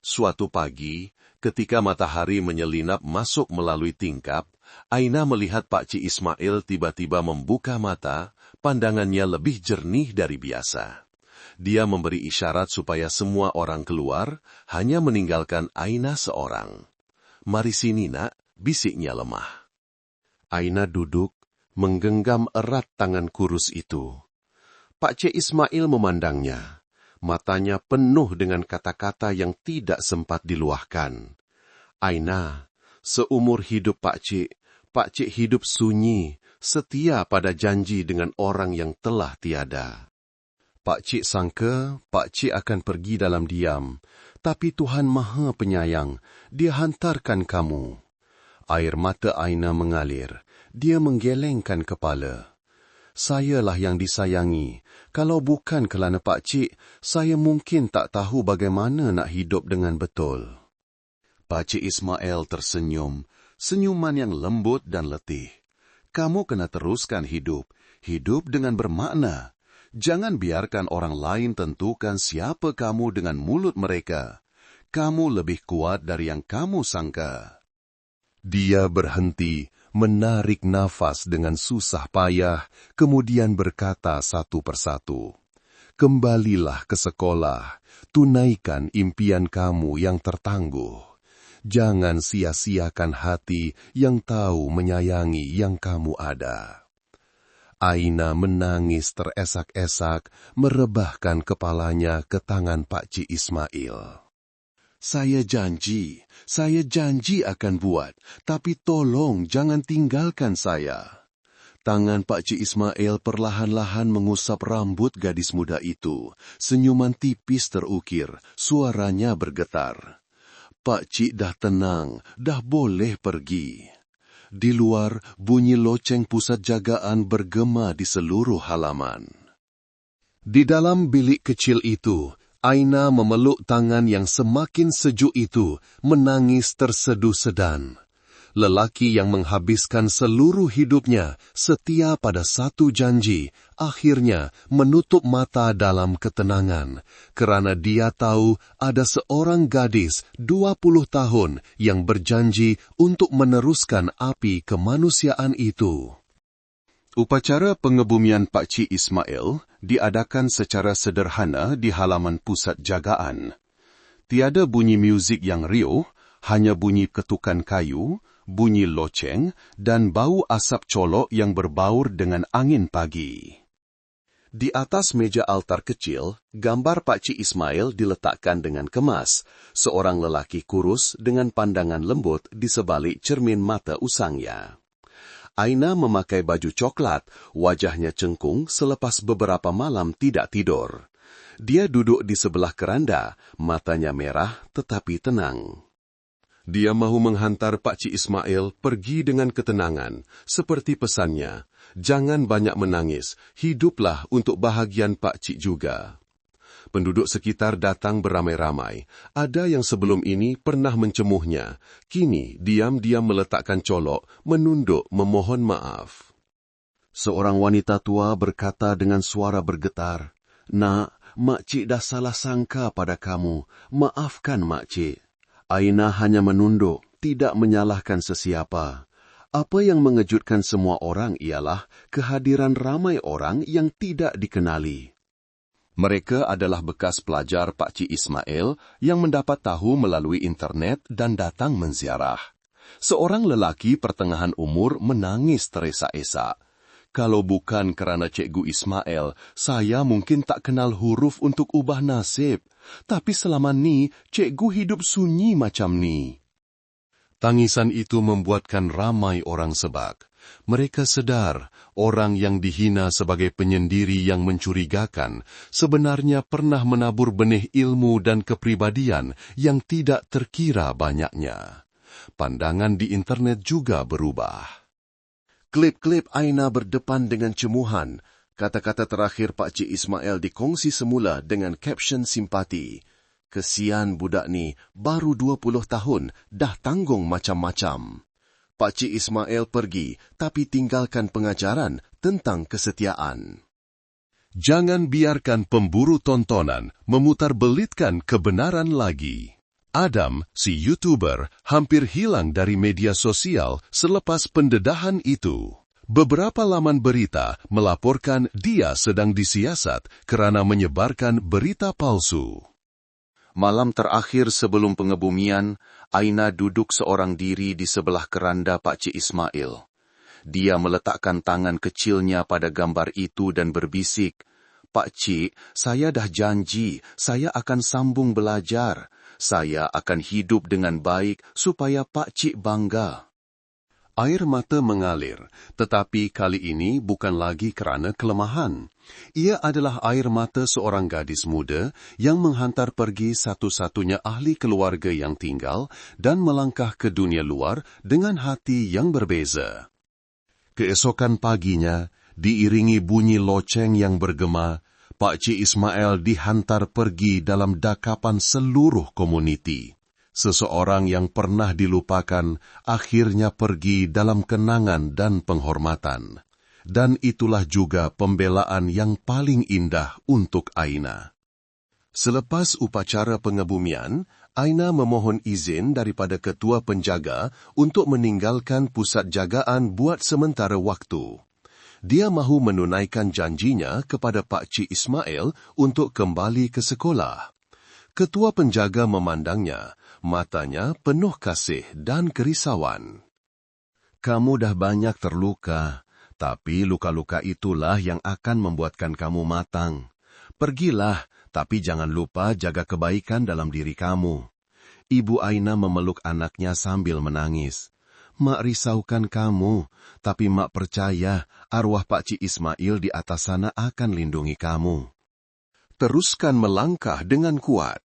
Suatu pagi, ketika matahari menyelinap masuk melalui tingkap, Aina melihat Pak Cik Ismail tiba-tiba membuka mata, pandangannya lebih jernih dari biasa. Dia memberi isyarat supaya semua orang keluar, hanya meninggalkan Aina seorang. Mari sini nak, bisiknya lemah. Aina duduk, menggenggam erat tangan kurus itu. Pak Cik Ismail memandangnya. Matanya penuh dengan kata-kata yang tidak sempat diluahkan. Aina, seumur hidup Pak Cik hidup sunyi, setia pada janji dengan orang yang telah tiada. Pak Cik sangka Pak Cik akan pergi dalam diam, tetapi Tuhan Maha Penyayang, Dia hantarkan kamu. Air mata Aina mengalir. Dia menggelengkan kepala. Sayalah yang disayangi. Kalau bukan kerana Pakcik, saya mungkin tak tahu bagaimana nak hidup dengan betul. Pakcik Ismail tersenyum, senyuman yang lembut dan letih. Kamu kena teruskan hidup dengan bermakna. Jangan biarkan orang lain tentukan siapa kamu dengan mulut mereka. Kamu lebih kuat dari yang kamu sangka. Dia berhenti, menarik nafas dengan susah payah, kemudian berkata satu persatu, "Kembalilah ke sekolah, tunaikan impian kamu yang tertangguh. Jangan sia-siakan hati yang tahu menyayangi yang kamu ada." Aina menangis teresak-esak, merebahkan kepalanya ke tangan Pakcik Ismail. Saya janji akan buat, tapi tolong jangan tinggalkan saya. Tangan Pakcik Ismail perlahan-lahan mengusap rambut gadis muda itu. Senyuman tipis terukir, suaranya bergetar. Pakcik dah tenang, dah boleh pergi. Di luar, bunyi loceng pusat jagaan bergema di seluruh halaman. Di dalam bilik kecil itu, Aina memeluk tangan yang semakin sejuk itu, menangis terseduh-sedan. Lelaki yang menghabiskan seluruh hidupnya setia pada satu janji, akhirnya menutup mata dalam ketenangan, kerana dia tahu ada seorang gadis 20 tahun yang berjanji untuk meneruskan api kemanusiaan itu. Upacara pengebumian Pakcik Ismail diadakan secara sederhana di halaman pusat jagaan. Tiada bunyi muzik yang riuh, hanya bunyi ketukan kayu, bunyi loceng, dan bau asap colok yang berbaur dengan angin pagi. Di atas meja altar kecil, gambar Pakcik Ismail diletakkan dengan kemas, seorang lelaki kurus dengan pandangan lembut di sebalik cermin mata usangnya. Aina memakai baju coklat, wajahnya cengkung selepas beberapa malam tidak tidur. Dia duduk di sebelah keranda, matanya merah tetapi tenang. Dia mahu menghantar Pakcik Ismail pergi dengan ketenangan, seperti pesannya, jangan banyak menangis, hiduplah untuk bahagian Pakcik juga. Penduduk sekitar datang beramai-ramai. Ada yang sebelum ini pernah mencemuhnya. Kini diam-diam meletakkan colok, menunduk memohon maaf. Seorang wanita tua berkata dengan suara bergetar, "Nak, Makcik dah salah sangka pada kamu. Maafkan Makcik." Aina hanya menunduk, tidak menyalahkan sesiapa. Apa yang mengejutkan semua orang ialah kehadiran ramai orang yang tidak dikenali. Mereka adalah bekas pelajar Pakcik Ismail yang mendapat tahu melalui internet dan datang menziarah. Seorang lelaki pertengahan umur menangis teresak-esak. "Kalau bukan kerana Cikgu Ismail, saya mungkin tak kenal huruf untuk ubah nasib. Tapi selama ni, cikgu hidup sunyi macam ni." Tangisan itu membuatkan ramai orang sebak. Mereka sedar orang yang dihina sebagai penyendiri yang mencurigakan sebenarnya pernah menabur benih ilmu dan kepribadian yang tidak terkira banyaknya. Pandangan di internet juga berubah. Klip-klip Aina berdepan dengan cemuhan. Kata-kata terakhir Pakcik Ismail dikongsi semula dengan caption simpati. "Kesian budak ni, baru 20 tahun, dah tanggung macam-macam." Pakcik Ismail pergi, tapi tinggalkan pengajaran tentang kesetiaan. Jangan biarkan pemburu tontonan memutarbelitkan kebenaran lagi. Adam, si YouTuber, hampir hilang dari media sosial selepas pendedahan itu. Beberapa laman berita melaporkan dia sedang disiasat kerana menyebarkan berita palsu. Malam terakhir sebelum pengebumian, Aina duduk seorang diri di sebelah keranda Pakcik Ismail. Dia meletakkan tangan kecilnya pada gambar itu dan berbisik, "Pakcik, saya dah janji, saya akan sambung belajar. Saya akan hidup dengan baik supaya Pakcik bangga." Air mata mengalir, tetapi kali ini bukan lagi kerana kelemahan. Ia adalah air mata seorang gadis muda yang menghantar pergi satu-satunya ahli keluarga yang tinggal dan melangkah ke dunia luar dengan hati yang berbeza. Keesokan paginya, diiringi bunyi loceng yang bergema, Pakcik Ismail dihantar pergi dalam dakapan seluruh komuniti. Seseorang yang pernah dilupakan akhirnya pergi dalam kenangan dan penghormatan. Dan itulah juga pembelaan yang paling indah untuk Aina. Selepas upacara pengebumian, Aina memohon izin daripada ketua penjaga untuk meninggalkan pusat jagaan buat sementara waktu. Dia mahu menunaikan janjinya kepada Pakcik Ismail untuk kembali ke sekolah. Ketua penjaga memandangnya, matanya penuh kasih dan kerisauan. Kamu dah banyak terluka, tapi luka-luka itulah yang akan membuatkan kamu matang. Pergilah, tapi jangan lupa jaga kebaikan dalam diri kamu. Ibu Aina memeluk anaknya sambil menangis. Mak risaukan kamu, tapi Mak percaya arwah Pakcik Ismail di atas sana akan lindungi kamu. Teruskan melangkah dengan kuat.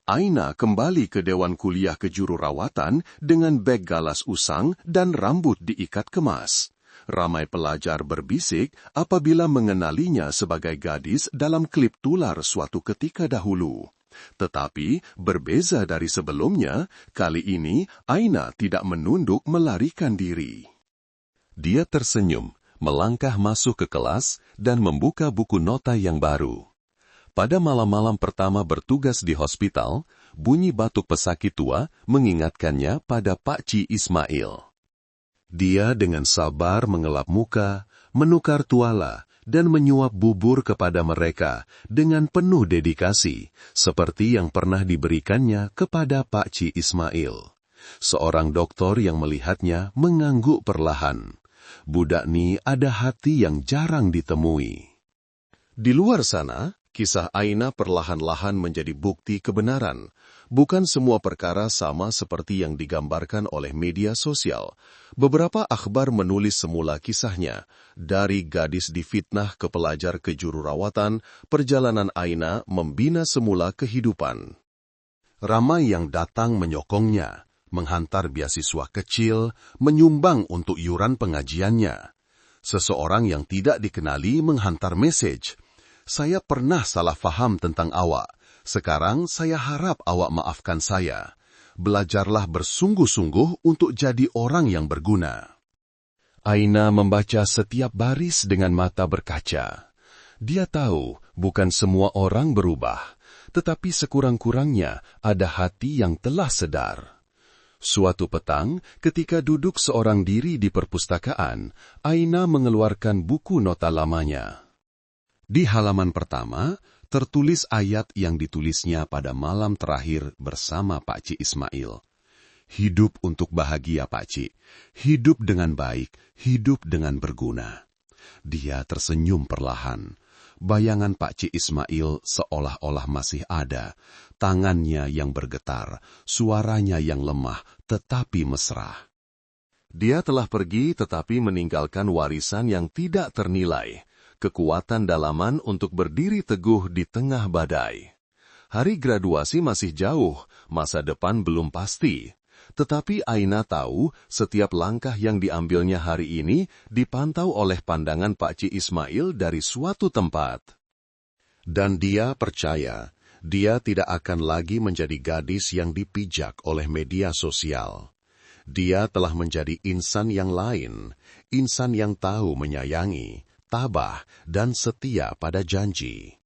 Aina kembali ke Dewan Kuliah Kejururawatan dengan beg galas usang dan rambut diikat kemas. Ramai pelajar berbisik apabila mengenalinya sebagai gadis dalam klip tular suatu ketika dahulu. Tetapi, berbeza dari sebelumnya, kali ini Aina tidak menunduk melarikan diri. Dia tersenyum, melangkah masuk ke kelas dan membuka buku nota yang baru. Pada malam-malam pertama bertugas di hospital, bunyi batuk pesakit tua mengingatkannya pada Pakcik Ismail. Dia dengan sabar mengelap muka, menukar tuala, dan menyuap bubur kepada mereka dengan penuh dedikasi, seperti yang pernah diberikannya kepada Pakcik Ismail. Seorang doktor yang melihatnya mengangguk perlahan. Budak ni ada hati yang jarang ditemui. Di luar sana, kisah Aina perlahan-lahan menjadi bukti kebenaran. Bukan semua perkara sama seperti yang digambarkan oleh media sosial. Beberapa akhbar menulis semula kisahnya. Dari gadis difitnah ke pelajar kejururawatan, perjalanan Aina membina semula kehidupan. Ramai yang datang menyokongnya, menghantar beasiswa kecil, menyumbang untuk yuran pengajiannya. Seseorang yang tidak dikenali menghantar mesej. Saya pernah salah faham tentang awak. Sekarang saya harap awak maafkan saya. Belajarlah bersungguh-sungguh untuk jadi orang yang berguna. Aina membaca setiap baris dengan mata berkaca. Dia tahu bukan semua orang berubah, tetapi sekurang-kurangnya ada hati yang telah sedar. Suatu petang, ketika duduk seorang diri di perpustakaan, Aina mengeluarkan buku nota lamanya. Di halaman pertama, tertulis ayat yang ditulisnya pada malam terakhir bersama Pakcik Ismail. Hidup untuk bahagia, Pakcik. Hidup dengan baik, hidup dengan berguna. Dia tersenyum perlahan. Bayangan Pakcik Ismail seolah-olah masih ada. Tangannya yang bergetar, suaranya yang lemah, tetapi mesra. Dia telah pergi tetapi meninggalkan warisan yang tidak ternilai. Kekuatan dalaman untuk berdiri teguh di tengah badai. Hari graduasi masih jauh, masa depan belum pasti. Tetapi Aina tahu setiap langkah yang diambilnya hari ini dipantau oleh pandangan Pakcik Ismail dari suatu tempat. Dan dia percaya, dia tidak akan lagi menjadi gadis yang dipijak oleh media sosial. Dia telah menjadi insan yang lain, insan yang tahu menyayangi, tabah, dan setia pada janji.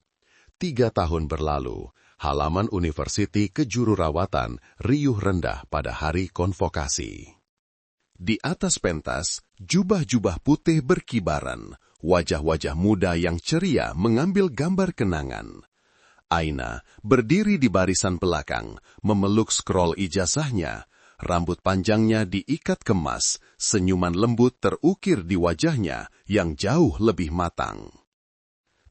3 tahun berlalu, halaman Universiti Kejururawatan riuh rendah pada hari konvokasi. Di atas pentas, jubah-jubah putih berkibaran, wajah-wajah muda yang ceria mengambil gambar kenangan. Aina berdiri di barisan belakang, memeluk scroll ijazahnya. Rambut panjangnya diikat kemas, senyuman lembut terukir di wajahnya yang jauh lebih matang.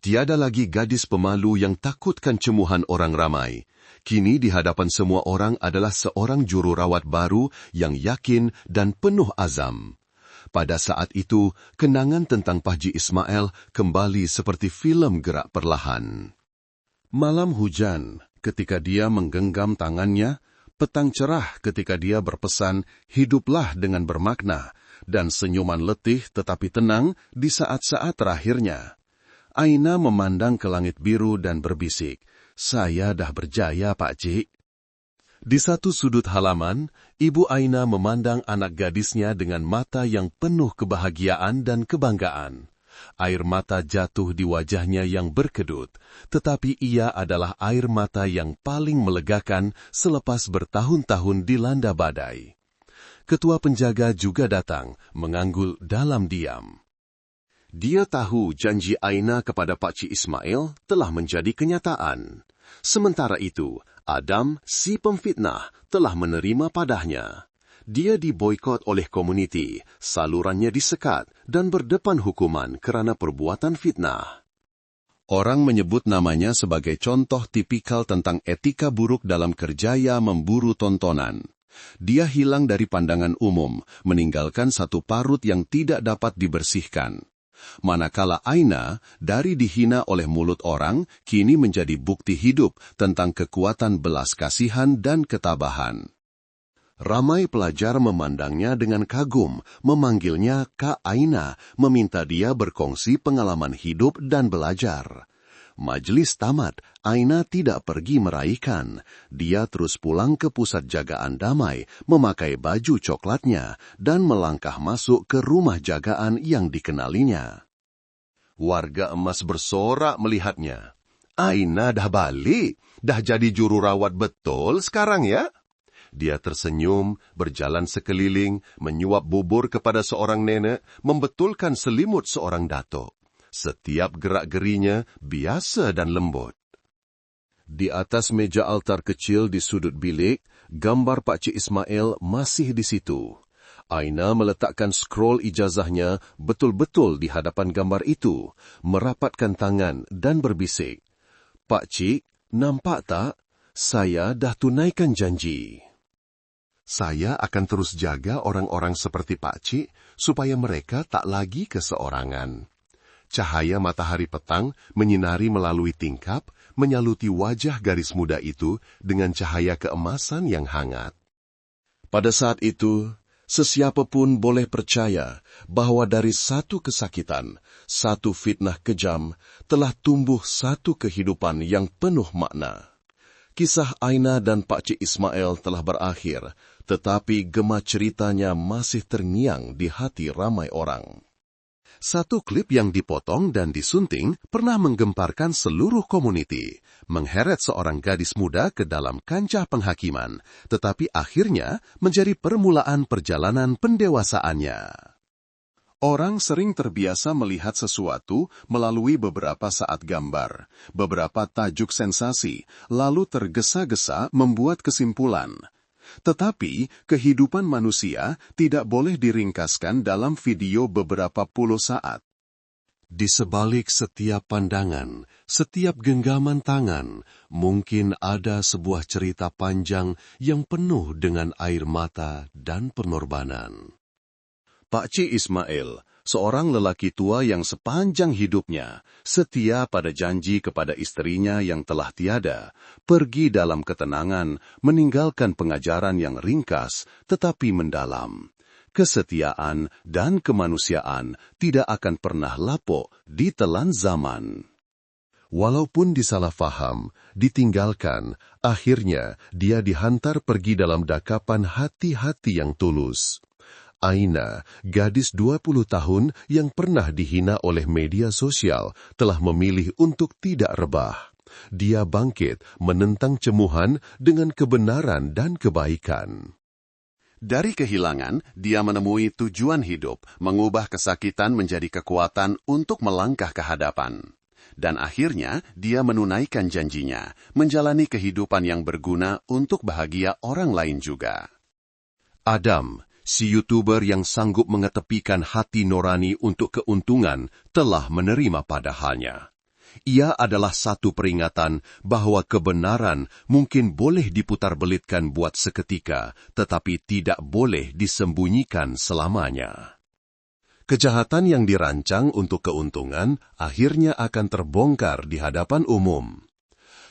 Tiada lagi gadis pemalu yang takutkan cemuhan orang ramai. Kini di hadapan semua orang adalah seorang jururawat baru yang yakin dan penuh azam. Pada saat itu, kenangan tentang Pak Haji Ismail kembali seperti film gerak perlahan. Malam hujan ketika dia menggenggam tangannya, petang cerah ketika dia berpesan, hiduplah dengan bermakna, dan senyuman letih tetapi tenang di saat-saat terakhirnya. Aina memandang ke langit biru dan berbisik, "Saya dah berjaya, Pak Cik." Di satu sudut halaman, Ibu Aina memandang anak gadisnya dengan mata yang penuh kebahagiaan dan kebanggaan. Air mata jatuh di wajahnya yang berkedut, tetapi ia adalah air mata yang paling melegakan selepas bertahun-tahun dilanda badai. Ketua penjaga juga datang, menganggul dalam diam. Dia tahu janji Aina kepada Pak Cik Ismail telah menjadi kenyataan. Sementara itu, Adam, si pemfitnah, telah menerima padahnya. Dia diboikot oleh komuniti, salurannya disekat, dan berdepan hukuman kerana perbuatan fitnah. Orang menyebut namanya sebagai contoh tipikal tentang etika buruk dalam kerjaya memburu tontonan. Dia hilang dari pandangan umum, meninggalkan satu parut yang tidak dapat dibersihkan. Manakala Aina, dari dihina oleh mulut orang, kini menjadi bukti hidup tentang kekuatan belas kasihan dan ketabahan. Ramai pelajar memandangnya dengan kagum, memanggilnya Kak Aina, meminta dia berkongsi pengalaman hidup dan belajar. Majelis tamat, Aina tidak pergi meraihkan. Dia terus pulang ke pusat jagaan damai, memakai baju coklatnya, dan melangkah masuk ke rumah jagaan yang dikenalinya. Warga emas bersorak melihatnya. "Aina dah balik, dah jadi juru rawat betul sekarang ya?" Dia tersenyum, berjalan sekeliling, menyuap bubur kepada seorang nenek, membetulkan selimut seorang datuk. Setiap gerak-gerinya biasa dan lembut. Di atas meja altar kecil di sudut bilik, gambar Pak Cik Ismail masih di situ. Aina meletakkan scroll ijazahnya betul-betul di hadapan gambar itu, merapatkan tangan dan berbisik, "Pak Cik, nampak tak? Saya dah tunaikan janji. Saya akan terus jaga orang-orang seperti Pak Cik supaya mereka tak lagi keseorangan." Cahaya matahari petang menyinari melalui tingkap, menyaluti wajah garis muda itu dengan cahaya keemasan yang hangat. Pada saat itu, sesiapa pun boleh percaya bahwa dari satu kesakitan, satu fitnah kejam, telah tumbuh satu kehidupan yang penuh makna. Kisah Aina dan Pak Cik Ismail telah berakhir, tetapi gema ceritanya masih terngiang di hati ramai orang. Satu klip yang dipotong dan disunting pernah menggemparkan seluruh komuniti, mengheret seorang gadis muda ke dalam kancah penghakiman, tetapi akhirnya menjadi permulaan perjalanan pendewasaannya. Orang sering terbiasa melihat sesuatu melalui beberapa saat gambar, beberapa tajuk sensasi, lalu tergesa-gesa membuat kesimpulan. Tetapi, kehidupan manusia tidak boleh diringkaskan dalam video beberapa puluh saat. Di sebalik setiap pandangan, setiap genggaman tangan, mungkin ada sebuah cerita panjang yang penuh dengan air mata dan pengorbanan. Pak Cik Ismail, seorang lelaki tua yang sepanjang hidupnya setia pada janji kepada istrinya yang telah tiada, pergi dalam ketenangan, meninggalkan pengajaran yang ringkas tetapi mendalam. Kesetiaan dan kemanusiaan tidak akan pernah lapuk di telan zaman. Walaupun disalah faham, ditinggalkan, akhirnya dia dihantar pergi dalam dakapan hati-hati yang tulus. Aina, gadis 20 tahun yang pernah dihina oleh media sosial, telah memilih untuk tidak rebah. Dia bangkit menentang cemuhan dengan kebenaran dan kebaikan. Dari kehilangan, dia menemui tujuan hidup, mengubah kesakitan menjadi kekuatan untuk melangkah ke hadapan. Dan akhirnya, dia menunaikan janjinya, menjalani kehidupan yang berguna untuk bahagia orang lain juga. Adam, si YouTuber yang sanggup mengetepikan hati nurani untuk keuntungan, telah menerima padahalnya. Ia adalah satu peringatan bahwa kebenaran mungkin boleh diputar-belitkan buat seketika, tetapi tidak boleh disembunyikan selamanya. Kejahatan yang dirancang untuk keuntungan akhirnya akan terbongkar di hadapan umum.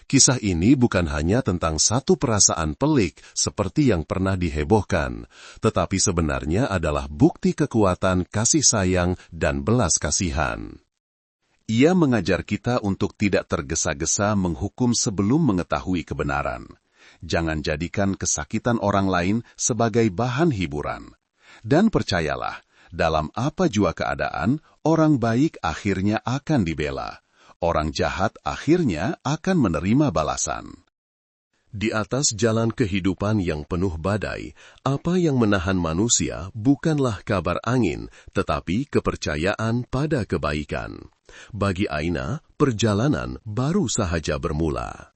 Kisah ini bukan hanya tentang satu perasaan pelik seperti yang pernah dihebohkan, tetapi sebenarnya adalah bukti kekuatan kasih sayang dan belas kasihan. Ia mengajar kita untuk tidak tergesa-gesa menghukum sebelum mengetahui kebenaran. Jangan jadikan kesakitan orang lain sebagai bahan hiburan. Dan percayalah, dalam apa jua keadaan, orang baik akhirnya akan dibela. Orang jahat akhirnya akan menerima balasan. Di atas jalan kehidupan yang penuh badai, apa yang menahan manusia bukanlah kabar angin, tetapi kepercayaan pada kebaikan. Bagi Aina, perjalanan baru sahaja bermula.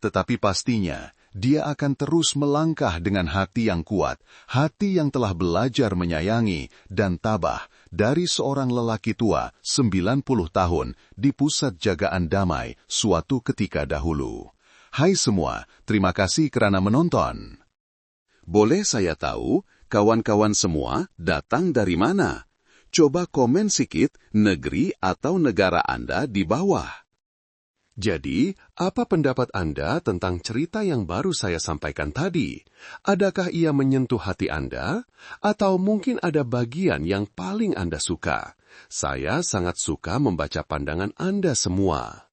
Tetapi pastinya, dia akan terus melangkah dengan hati yang kuat, hati yang telah belajar menyayangi dan tabah dari seorang lelaki tua 90 tahun di pusat jagaan damai suatu ketika dahulu. Hai semua, terima kasih kerana menonton. Boleh saya tahu, kawan-kawan semua datang dari mana? Coba komen sikit negeri atau negara Anda di bawah. Jadi, apa pendapat Anda tentang cerita yang baru saya sampaikan tadi? Adakah ia menyentuh hati Anda? Atau mungkin ada bagian yang paling Anda suka? Saya sangat suka membaca pandangan Anda semua.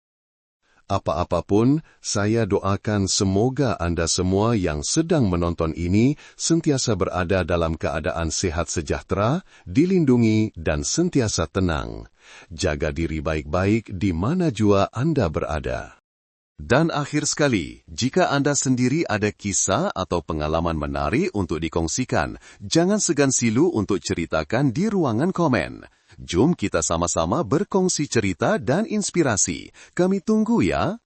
Apa-apapun, saya doakan semoga Anda semua yang sedang menonton ini sentiasa berada dalam keadaan sehat sejahtera, dilindungi, dan sentiasa tenang. Jaga diri baik-baik di mana jua Anda berada. Dan akhir sekali, jika Anda sendiri ada kisah atau pengalaman menarik untuk dikongsikan, jangan segan silu untuk ceritakan di ruangan komen. Jom kita sama-sama berkongsi cerita dan inspirasi. Kami tunggu ya.